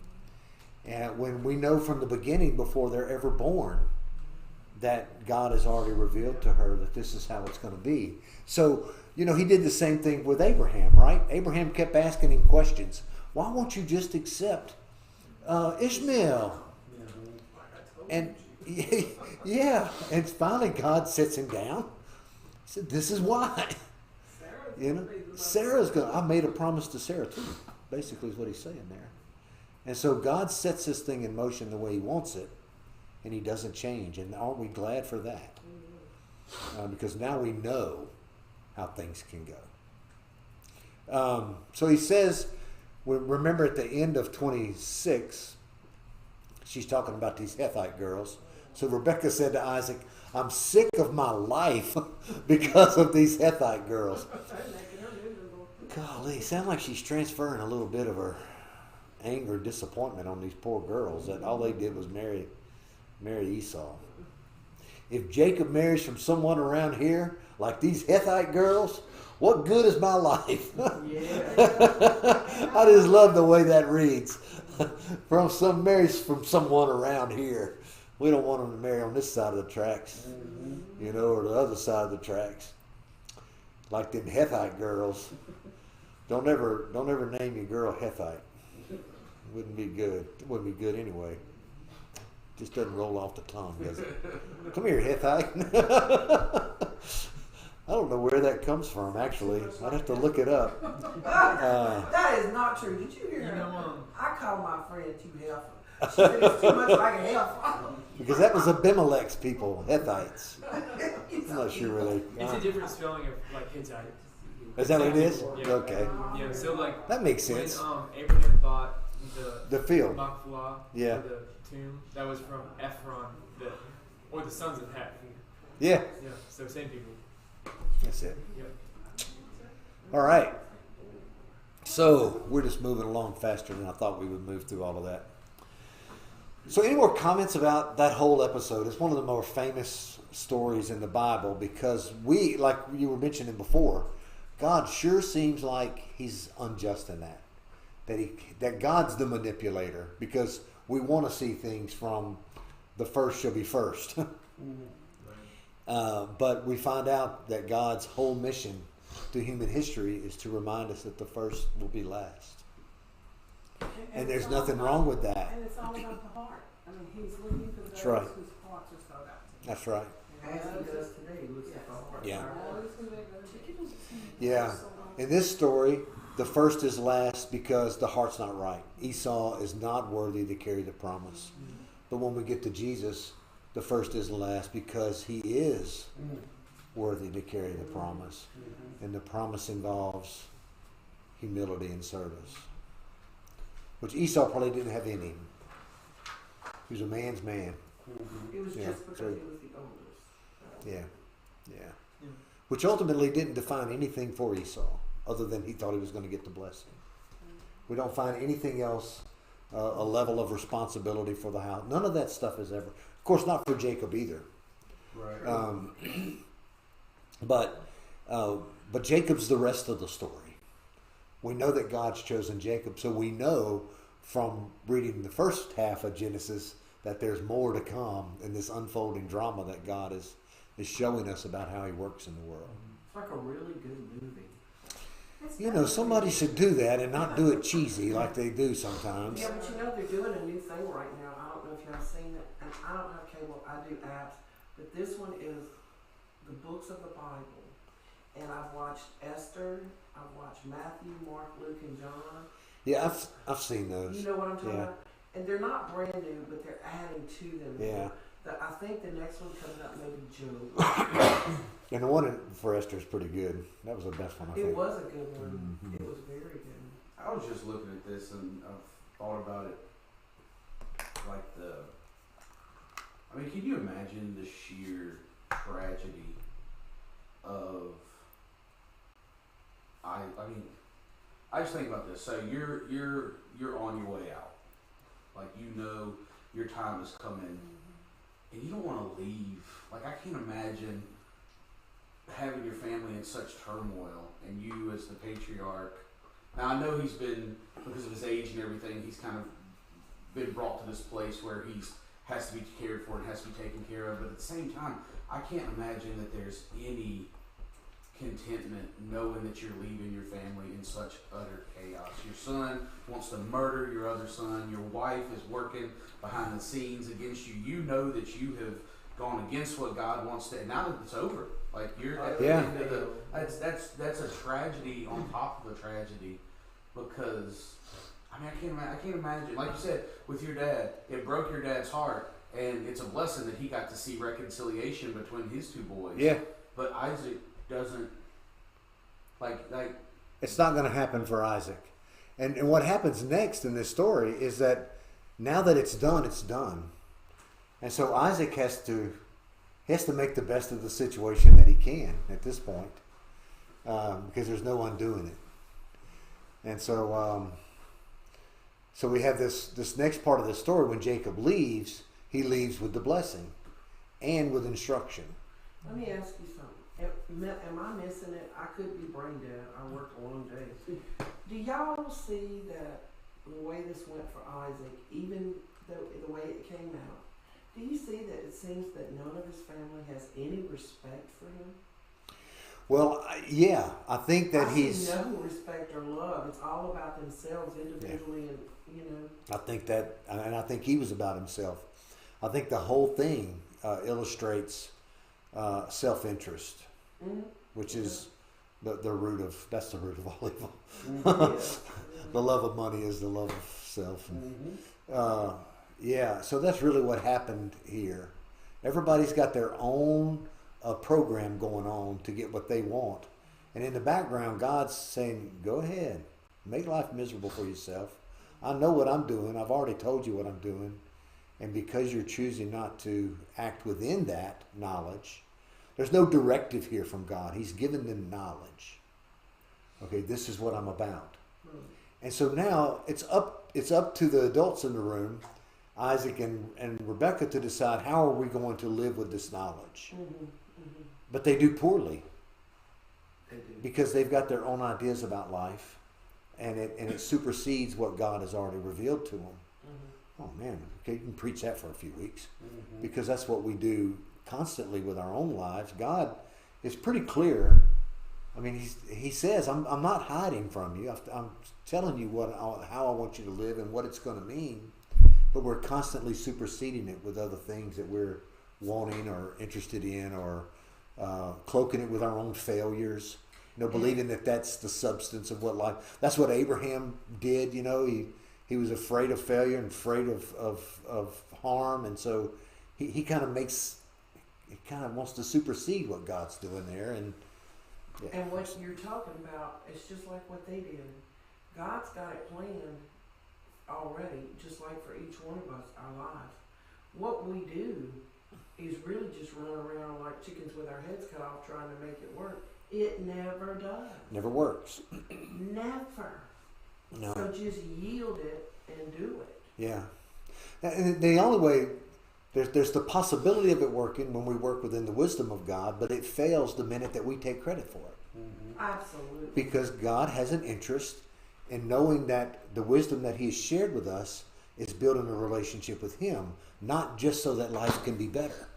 And when we know from the beginning, before they're ever born, that God has already revealed to her that this is how it's going to be. So, he did the same thing with Abraham, right? Abraham kept asking him questions. Why won't you just accept Ishmael? And yeah, and finally God sits him down. He said, "This is why." Sarah's going. I made a promise to Sarah too. Basically, is what he's saying there. And so God sets this thing in motion the way he wants it, and he doesn't change. And aren't we glad for that? Because now we know how things can go. So he says, remember at the end of 26, she's talking about these Hethite girls. So Rebekah said to Isaac, "I'm sick of my life because of these Hethite girls." Golly, sounds like she's transferring a little bit of her anger and disappointment on these poor girls that all they did was marry Esau. If Jacob marries from someone around here like these Hethite girls, what good is my life? I just love the way that reads. Marries from someone around here. We don't want them to marry on this side of the tracks, or the other side of the tracks. Like them Hethite girls. Don't ever name your girl Hethite. Wouldn't be good. It wouldn't be good anyway. Just doesn't roll off the tongue, does it? Come here, Hethite. I don't know where that comes from, actually. I'd have to look it up. That is not true. Did you hear her? I call my friend too heifer. She said it's too much like a heifer. Because that was Abimelech's people, Hethites. I'm not sure where they... It's a different spelling of like Hittite. Is that what it is? Yeah. Okay. Yeah, so like... That makes sense. When Abraham bought the field. Machpelah, yeah. The tomb, that was from Ephron, or the sons of Heth. Yeah. Yeah, so same people. That's it. Yep. All right. So we're just moving along faster than I thought we would move through all of that. So any more comments about that whole episode? It's one of the more famous stories in the Bible because like you were mentioning before, God sure seems like he's unjust in that God's the manipulator because we want to see things from the first shall be first. But we find out that God's whole mission to human history is to remind us that the first will be last. And there's nothing wrong with that. And it's all about the heart. I mean, he's looking for those That's right. whose hearts are sold out to him. That's right. As he does today, he looks at the heart. Yeah. Those Yeah. In this story, the first is last because the heart's not right. Esau is not worthy to carry the promise. But when we get to Jesus, the first is last because he is worthy to carry the promise. And the promise involves humility and service, which Esau probably didn't have in him. He was a man's man. It was Yeah, just because so- he was the oldest. Yeah. Which ultimately didn't define anything for Esau other than he thought he was going to get the blessing. We don't find anything else, a level of responsibility for the house. None of that stuff is ever. Of course, not for Jacob either. Right. But Jacob's the rest of the story. We know that God's chosen Jacob, so we know from reading the first half of Genesis that there's more to come in this unfolding drama that God is showing us about how he works in the world. It's like a really good movie. You know, somebody should do that and not do it cheesy like they do sometimes. Yeah, but you know they're doing a new thing right now. I don't know if y'all seen it, and I don't have cable. I do apps, but this one is the books of the Bible, and I've watched Esther. I've watched Matthew, Mark, Luke, and John. Yeah, I've seen those. You know what I'm talking Yeah. about? And they're not brand new, but they're adding to them. Yeah. I think the next one comes out maybe Job. And the one for Esther is pretty good. That was the best one, I think. It was a good one. Mhm. It was very good. I was just looking at this and I've thought about it like I mean, can you imagine the sheer tragedy of I mean, I just think about this. So you're on your way out. Like, you know your time is coming and you don't want to leave. Like, I can't imagine having your family in such turmoil and you as the patriarch. Now, I know he's been, because of his age and everything, he's kind of been brought to this place where has to be cared for and has to be taken care of. But at the same time, I can't imagine that there's any contentment knowing that you're leaving your family in such utter chaos. Your son wants to murder your other son. Your wife is working behind the scenes against you. You know that you have gone against what God wants to, and now that it's over, like, you're at the end of the, that's a tragedy on top of a tragedy, because I mean, I can't imagine, like you said, with your dad, it broke your dad's heart, and it's a blessing that he got to see reconciliation between his two boys. Yeah. But Isaac doesn't, like. It's not going to happen for Isaac. And what happens next in this story is that now that it's done, it's done. And so Isaac has to make the best of the situation that he can at this point, because there's no undoing it. And so we have this next part of the story. When Jacob leaves, he leaves with the blessing and with instruction. Let me ask you something. Am I missing it? I could be brain dead. I worked a long day. Do y'all see that the way this went for Isaac, even the way it came out, do you see that it seems that none of his family has any respect for him? Well, yeah, I think that he's no respect or love. It's all about themselves individually, and you know. I think that, and I think he was about himself. I think the whole thing illustrates self-interest, which is the root of all evil. The love of money is the love of self. Yeah, so that's really what happened here. Everybody's got their own program going on to get what they want. And in the background, God's saying, go ahead, make life miserable for yourself. I know what I'm doing. I've already told you what I'm doing. And because you're choosing not to act within that knowledge, there's no directive here from God. He's given them knowledge. Okay, this is what I'm about. And so now it's up to the adults in the room Isaac and Rebekah to decide how are we going to live with this knowledge. But they do poorly. They do. Because they've got their own ideas about life, and it supersedes what God has already revealed to them. Oh man, okay, you can preach that for a few weeks, because that's what we do constantly with our own lives. God is pretty clear. I mean, he says, I'm not hiding from you. I'm telling you how I want you to live and what it's going to mean. But we're constantly superseding it with other things that we're wanting or interested in, or cloaking it with our own failures. Believing that that's the substance of what life. That's what Abraham did. He was afraid of failure and afraid of harm, and so he kind of wants to supersede what God's doing there. And what you're talking about, it's just like what they did. God's got it planned already, just like for each one of us, our lives. What we do is really just run around like chickens with our heads cut off trying to make it work. It never does. Never works. Never. No. So just yield it and do it. Yeah. And the only way, there's the possibility of it working when we work within the wisdom of God, but it fails the minute that we take credit for it. Absolutely. Because God has an interest in knowing that the wisdom that He has shared with us is building a relationship with Him, not just so that life can be better,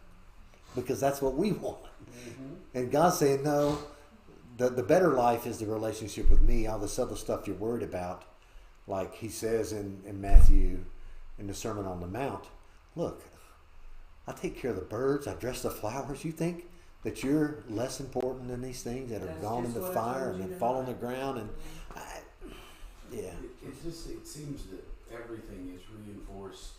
because that's what we want. And God's saying, no, the better life is the relationship with me. All this other stuff you're worried about, like He says in Matthew, in the Sermon on the Mount, look, I take care of the birds, I dress the flowers. You think that you're less important than these things that are gone in the fire and that fall on the ground? And it seems that everything is reinforced.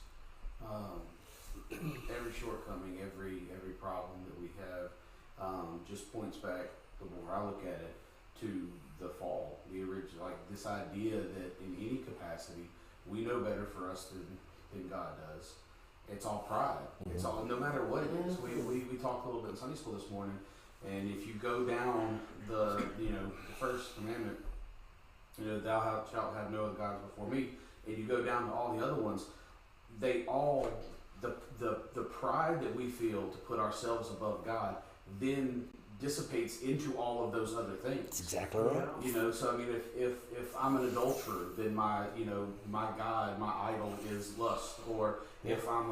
Every shortcoming, every problem that we have, just points back, the more I look at it, to the fall. The original, like this idea that in any capacity we know better for us than God does. It's all pride. It's all, no matter what it is. We talked a little bit in Sunday school this morning, and if you go down the first commandment, thou shalt have no other gods before me, and you go down to all the other ones, they all, the pride that we feel to put ourselves above God then dissipates into all of those other things. That's exactly right. So I mean, if I'm an adulterer, then my God, my idol is lust. Or if I'm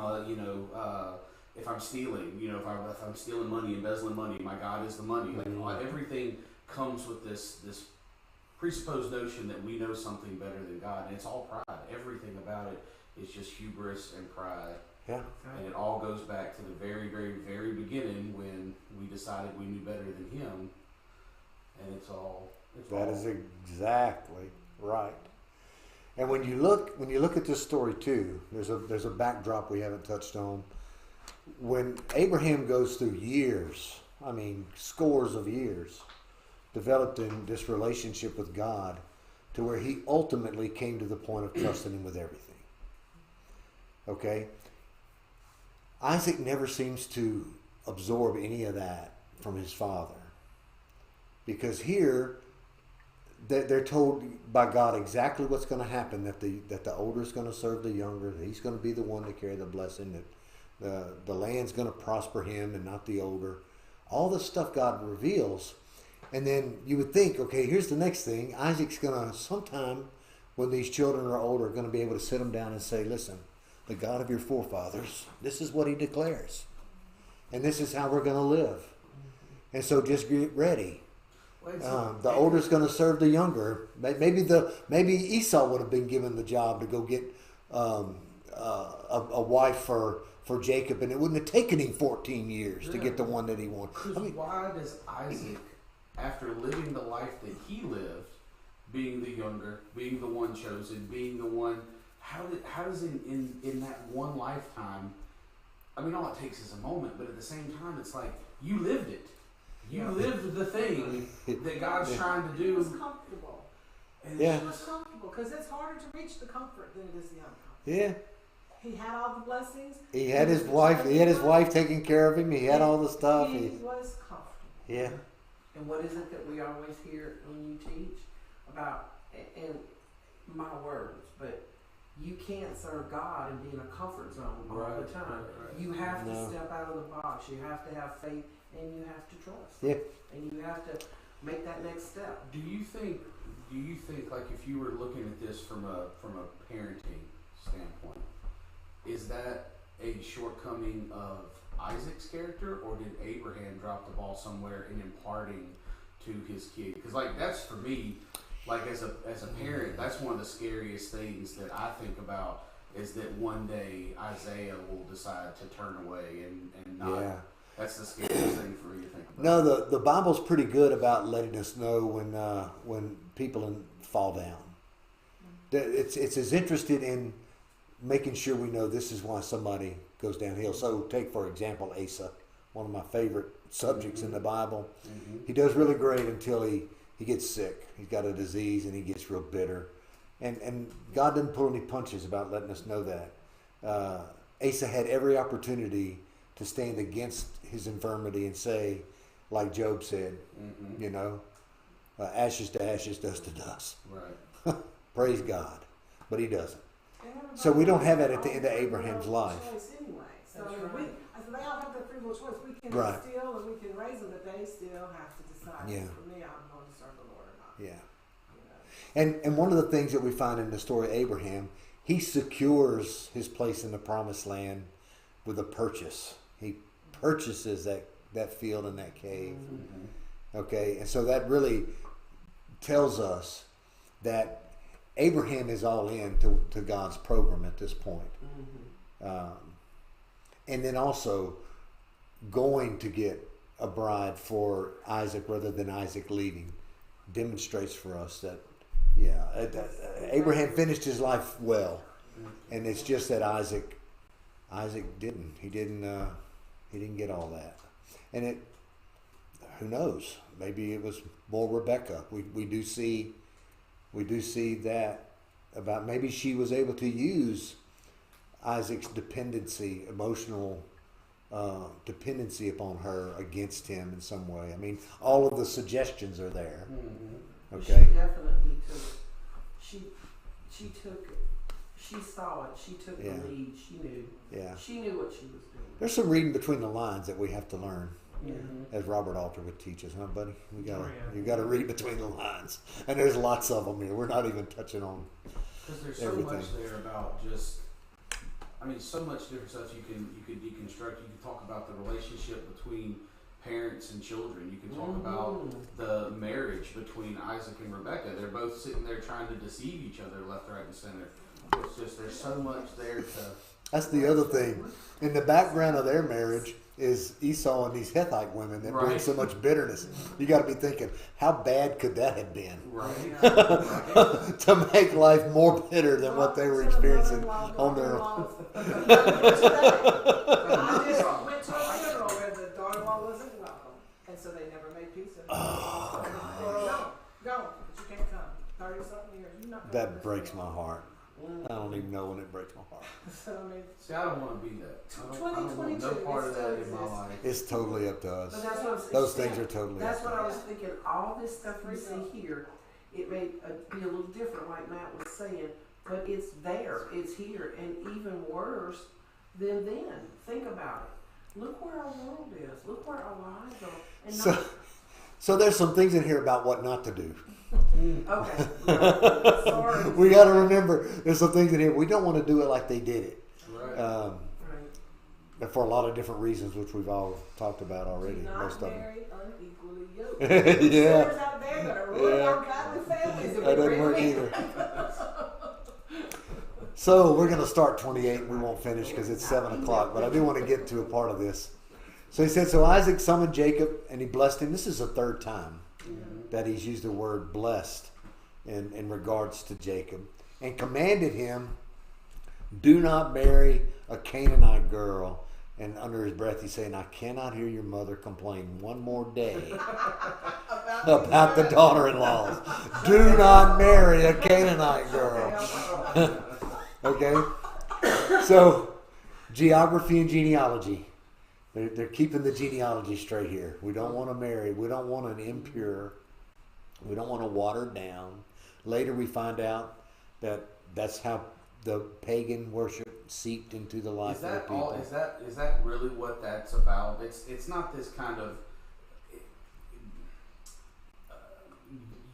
if I'm stealing, if I'm stealing money, embezzling money, my God is the money. Like everything comes with this presupposed notion that we know something better than God, and it's all pride. Everything about it is just hubris and pride. Yeah. And it all goes back to the very, very, very beginning when we decided we knew better than Him. And that is exactly right. And when you look at this story too, there's a backdrop we haven't touched on. When Abraham goes through years, I mean scores of years, developing this relationship with God to where he ultimately came to the point of trusting Him with everything. Okay? Isaac never seems to absorb any of that from his father. Because here, they're told by God exactly what's going to happen, that the older is going to serve the younger, that he's going to be the one to carry the blessing, that the land's going to prosper him and not the older. All this stuff God reveals. And then you would think, okay, here's the next thing. Isaac's going to, sometime when these children are older, going to be able to sit them down and say, listen, the God of your forefathers, this is what He declares. And this is how we're going to live. And so just get ready. The older's going to serve the younger. Maybe Esau would have been given the job to go get a wife for Jacob, and it wouldn't have taken him 14 years to get the one that he wanted. Why does Isaac, after living the life that he lived, being the younger, being the one chosen, being the one, how does in that one lifetime, I mean, all it takes is a moment, but at the same time, it's like, you lived it. You lived the thing that God's trying to do. He was comfortable. And He was comfortable, because it's harder to reach the comfort than it is the uncomfort. Yeah. He had all the blessings. He had his wife. He had his wife taking care of him. He had all the stuff. He was comfortable. Yeah. And what is it that we always hear when you teach about, and my words, but you can't serve God and be in a comfort zone all Right, the time. right. You have No. to step out of the box. You have to have faith, and you have to trust. Yeah. And you have to make that next step. Do you think like if you were looking at this from a parenting standpoint, is that a shortcoming of Isaac's character, or did Abraham drop the ball somewhere in imparting to his kid? Because like that's for me, like as a parent, that's one of the scariest things that I think about is that one day Isaiah will decide to turn away and not. Yeah. That's the scariest thing for me to think about. No, the Bible's pretty good about letting us know when people fall down. It's as interested in making sure we know this is why somebody goes downhill. So take, for example, Asa, one of my favorite subjects in the Bible. Mm-hmm. He does really great until he gets sick. He's got a disease and he gets real bitter. And God didn't pull any punches about letting us know that. Asa had every opportunity to stand against his infirmity and say, like Job said, Mm-hmm. you know, ashes to ashes, dust to dust. Right. Praise God. But he doesn't. Everybody So we don't have that has at the end of free will Abraham's life. choice anyway. So That's if right. they all have that free will choice. We can Right. instill and we can raise them, but they still have to decide. Yeah. For me, I'm going to serve the Lord or not. Yeah. You know. And one of the things that we find in the story of Abraham, he secures his place in the promised land with a purchase. He purchases that field and that cave. Mm-hmm. Okay, and so that really tells us that Abraham is all in to God's program at this point. Mm-hmm. And then also going to get a bride for Isaac rather than Isaac leaving demonstrates for us that, Abraham finished his life well. And it's just that Isaac didn't. He didn't get all that. And who knows? Maybe it was more Rebecca. We do see that about maybe she was able to use Isaac's emotional dependency upon her against him in some way. I mean, all of the suggestions are there. Mm-hmm. Okay. She definitely she saw it. She took Yeah. the lead. She knew. Yeah. She knew what she was doing. There's some reading between the lines that we have to learn, Mm-hmm. as Robert Alter would teach us, huh, buddy? You Oh, yeah. got to read between the lines, and there's lots of them here. We're not even touching on. Because there's so Everything. much there about just, I mean, so much different stuff you can deconstruct. You can talk about the relationship between parents and children. You can talk about the marriage between Isaac and Rebecca. They're both sitting there trying to deceive each other left, right, and center. It's just there's so much there to. That's the other thing. In the background of their marriage is Esau and these Hethite women that bring Right. so much bitterness. You got to be thinking, how bad could that have been Right. to make life more bitter than what they were experiencing on their own? I just went to a funeral where the daughter-in-law wasn't welcome, and so they never made peace. Oh, Go, but you can't come. 30-something years, you're not coming that this breaks funeral. my heart. I don't even know when it breaks my heart. So I mean, See, I don't want to be that. I don't want 2022, no part of it that still in my exists. life. It's totally up to But us. that's what Those things are totally That's up to what I us. was thinking. All this stuff you see here, it may be a little different, like Matt was saying, but it's there. It's here, and even worse than then. Think about it. Look where our world is. Look where our lives are. And So there's some things in here about what not to do. okay. Sorry. We got to remember there's some things in here we don't want to do it like they did it. Right. Right. And for a lot of different reasons, which we've all talked about already. do Most not of them. marry unequally yoked. Yeah. Sinners out there that are ruining our godly families. That doesn't work either. So we're going to start 28 and we won't finish because it's 7 o'clock. But I do want to get to a part of this. So he said, so Isaac summoned Jacob and he blessed him. This is the third time that he's used the word blessed in regards to Jacob. And commanded him, do not marry a Canaanite girl. And under his breath he's saying, I cannot hear your mother complain one more day about the daughter-in-laws. Do not marry a Canaanite girl. Okay? So, geography and genealogy. They're keeping the genealogy straight here. We don't want to marry. We don't want an impure. We don't want to water down. Later we find out that that's how the pagan worship seeped into the life Is that of the people. all? Is that really what that's about? It's not this kind of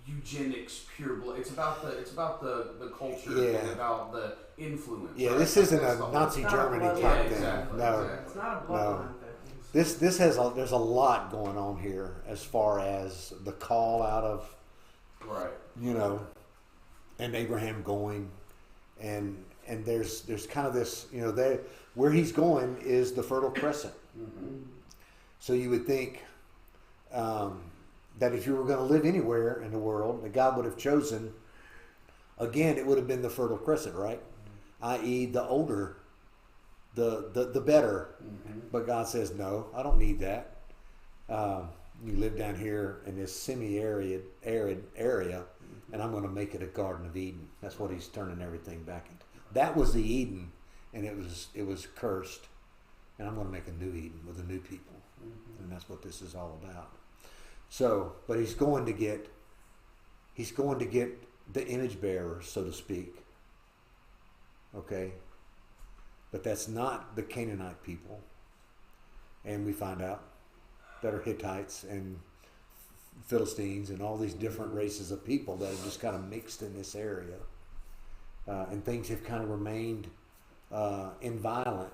eugenics pure blood. It's about the culture and about the influence. Yeah, right? this isn't That's a the whole- Nazi It's Germany not a type bloodline. thing. Exactly, No. exactly. It's not a bloodline thing. This there's a lot going on here as far as the call out of, Right. you know, and Abraham going, and there's kind of this, you know, where he's going is the Fertile Crescent. Mm-hmm. So you would think that if you were going to live anywhere in the world, that God would have chosen, again, it would have been the Fertile Crescent, right? I.e. the older, the better. Mm-hmm. But God says, no, I don't need that. You live down here in this semi-arid area, and I'm going to make it a Garden of Eden. That's what he's turning everything back into. That was the Eden, and it was cursed. And I'm going to make a new Eden with a new people. Mm-hmm. And that's what this is all about. So, but he's going to get the image bearers, so to speak. Okay? But that's not the Canaanite people. And we find out that are Hittites and Philistines and all these different races of people that are just kind of mixed in this area. And things have kind of remained inviolate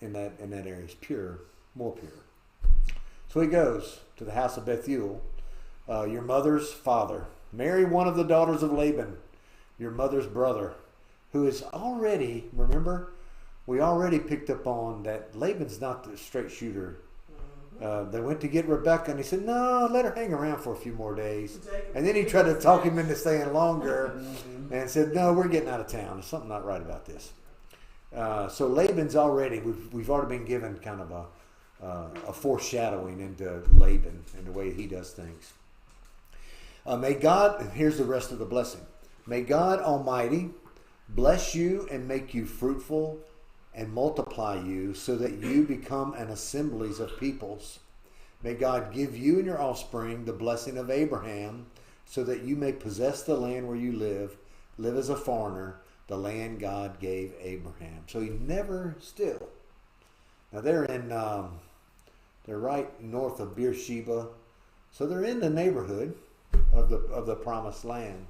in that area. It's pure, more pure. So he goes to the house of Bethuel, your mother's father. Marry one of the daughters of Laban, your mother's brother, who is already, remember, we already picked up on that Laban's not the straight shooter. They went to get Rebecca, and he said, no, let her hang around for a few more days. And then he tried to talk him into staying longer and said, no, we're getting out of town. There's something not right about this. So Laban's already, we've already been given kind of a foreshadowing into Laban and the way he does things. May God, and here's the rest of the blessing. May God Almighty bless you and make you fruitful and multiply you so that you become an assemblies of peoples. May God give you and your offspring the blessing of Abraham so that you may possess the land where you live as a foreigner, the land God gave Abraham. So he never still. Now they're right north of Beersheba, so they're in the neighborhood of the promised land,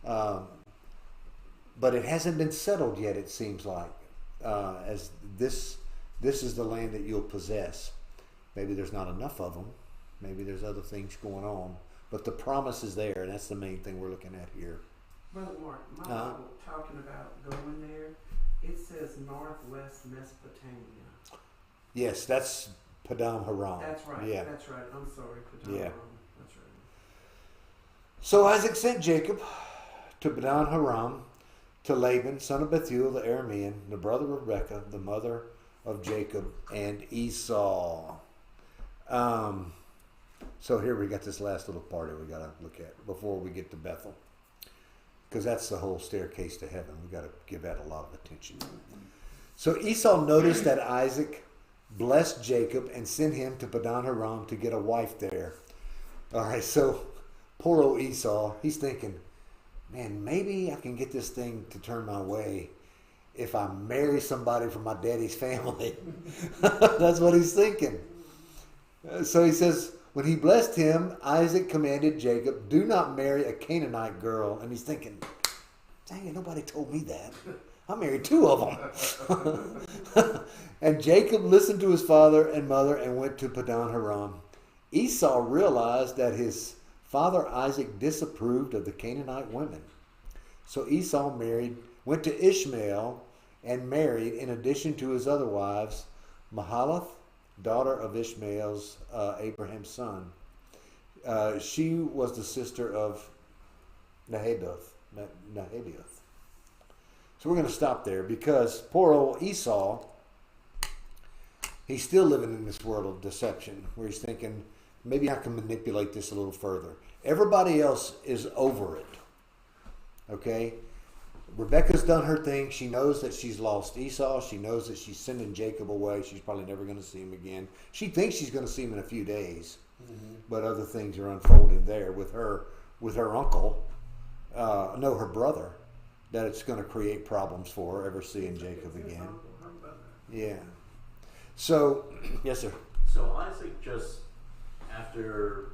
but it hasn't been settled yet. It seems like as this is the land that you'll possess. Maybe there's not enough of them. Maybe there's other things going on, but the promise is there, and that's the main thing we're looking at here. Brother Mark, my Bible talking about going there, it says northwest Mesopotamia. Yes, that's Padam Haram. That's right. Yeah. That's right. I'm sorry, Padam Yeah. Haram. That's right. So Isaac sent Jacob to Paddan Haram to Laban, son of Bethuel the Aramean, the brother of Rebekah, the mother of Jacob and Esau. So here we got this last little part that we got to look at before we get to Bethel, because that's the whole staircase to heaven. We got to give that a lot of attention. So Esau noticed that Isaac blessed Jacob and sent him to Paddan Haram to get a wife there. All right, so poor old Esau, he's thinking, man, maybe I can get this thing to turn my way if I marry somebody from my daddy's family. That's what he's thinking. So he says, when he blessed him, Isaac commanded Jacob, do not marry a Canaanite girl. And he's thinking, dang it, nobody told me that. I married two of them. And Jacob listened to his father and mother and went to Paddan Haram. Esau realized that his father Isaac disapproved of the Canaanite women. So Esau went to Ishmael and married, in addition to his other wives, Mahalath, daughter of Ishmael's, Abraham's son. She was the sister of Nahaboth. So we're going to stop there because poor old Esau, he's still living in this world of deception where he's thinking, maybe I can manipulate this a little further. Everybody else is over it. Okay? Rebecca's done her thing. She knows that she's lost Esau. She knows that she's sending Jacob away. She's probably never going to see him again. She thinks she's going to see him in a few days. Mm-hmm. But other things are unfolding there with her uncle. Her brother. that it's going to create problems for her ever seeing Jacob again. Yeah. So, yes, sir. So Isaac just, after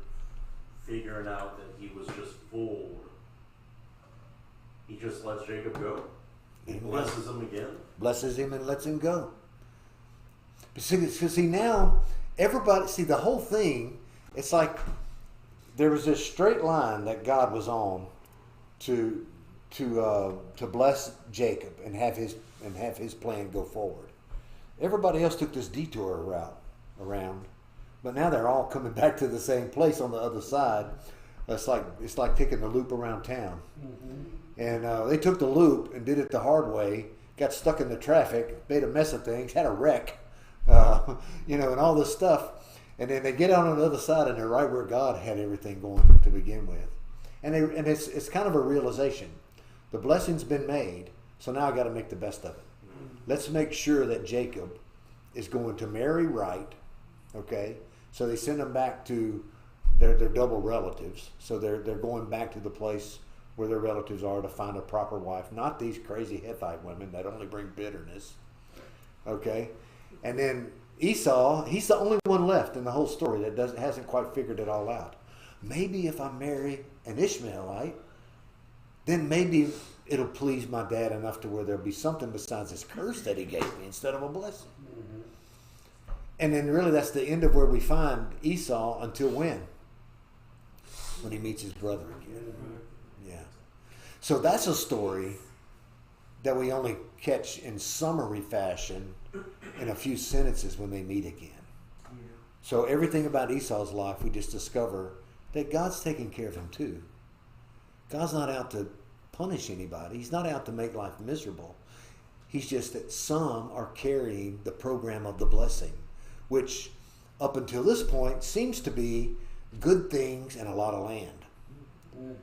figuring out that he was just fooled, he just lets Jacob go. He blesses him again. Blesses him and lets him go. But see now, everybody, see the whole thing, it's like there was this straight line that God was on to bless Jacob and have his plan go forward. Everybody else took this detour route around, but now they're all coming back to the same place on the other side. It's like taking the loop around town. And they took the loop and did it the hard way, got stuck in the traffic, made a mess of things, had a wreck, and all this stuff. And then they get out on the other side and they're right where God had everything going to begin with. And it's kind of a realization. The blessing's been made, so now I got to make the best of it. Let's make sure that Jacob is going to marry right, okay? So they send them back to their double relatives. So they're going back to the place where their relatives are to find a proper wife, not these crazy Hittite women that only bring bitterness, okay? And then Esau, he's the only one left in the whole story that hasn't quite figured it all out. Maybe if I marry an Ishmaelite, then maybe it'll please my dad enough to where there'll be something besides this curse that he gave me instead of a blessing. And then really that's the end of where we find Esau until when? When he meets his brother again. Yeah. So that's a story that we only catch in summary fashion in a few sentences when they meet again. So everything about Esau's life, we just discover that God's taking care of him too. God's not out to punish anybody. He's not out to make life miserable. He's just that some are carrying the program of the blessing, which up until this point seems to be good things and a lot of land.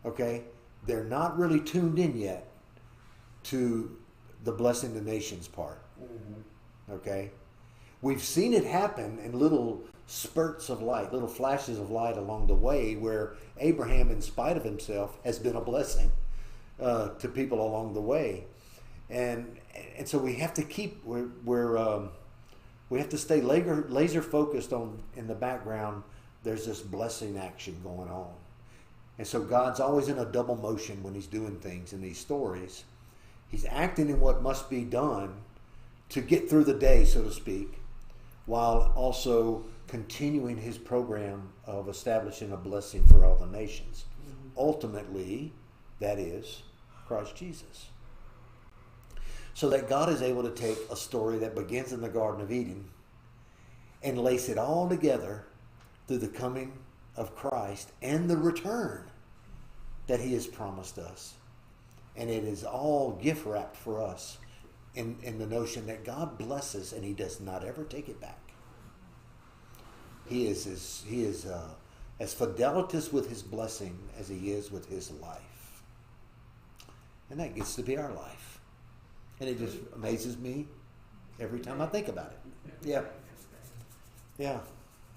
Okay? They're not really tuned in yet to the blessing the nations part. Okay? We've seen it happen in little spurts of light, little flashes of light along the way where Abraham, in spite of himself, has been a blessing to people along the way. And so we have to keep, we have to stay laser focused on, in the background, there's this blessing action going on. And so God's always in a double motion when he's doing things in these stories. He's acting in what must be done to get through the day, so to speak, while also continuing his program of establishing a blessing for all the nations. Ultimately, that is Christ Jesus. So that God is able to take a story that begins in the Garden of Eden and lace it all together through the coming of Christ and the return that he has promised us. And it is all gift wrapped for us in the notion that God blesses and he does not ever take it back. He is as fidelitous with his blessing as he is with his life. And that gets to be our life. And it just amazes me every time I think about it. Yeah. Yeah.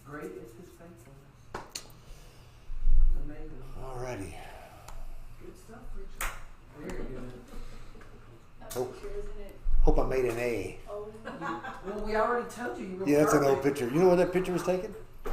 Great is his faithfulness. Amazing. All righty. Good stuff, preacher. Very good. Hope I made an A. Oh, Well, we already told you you were Yeah, that's an old perfect. picture. You know where that picture was taken?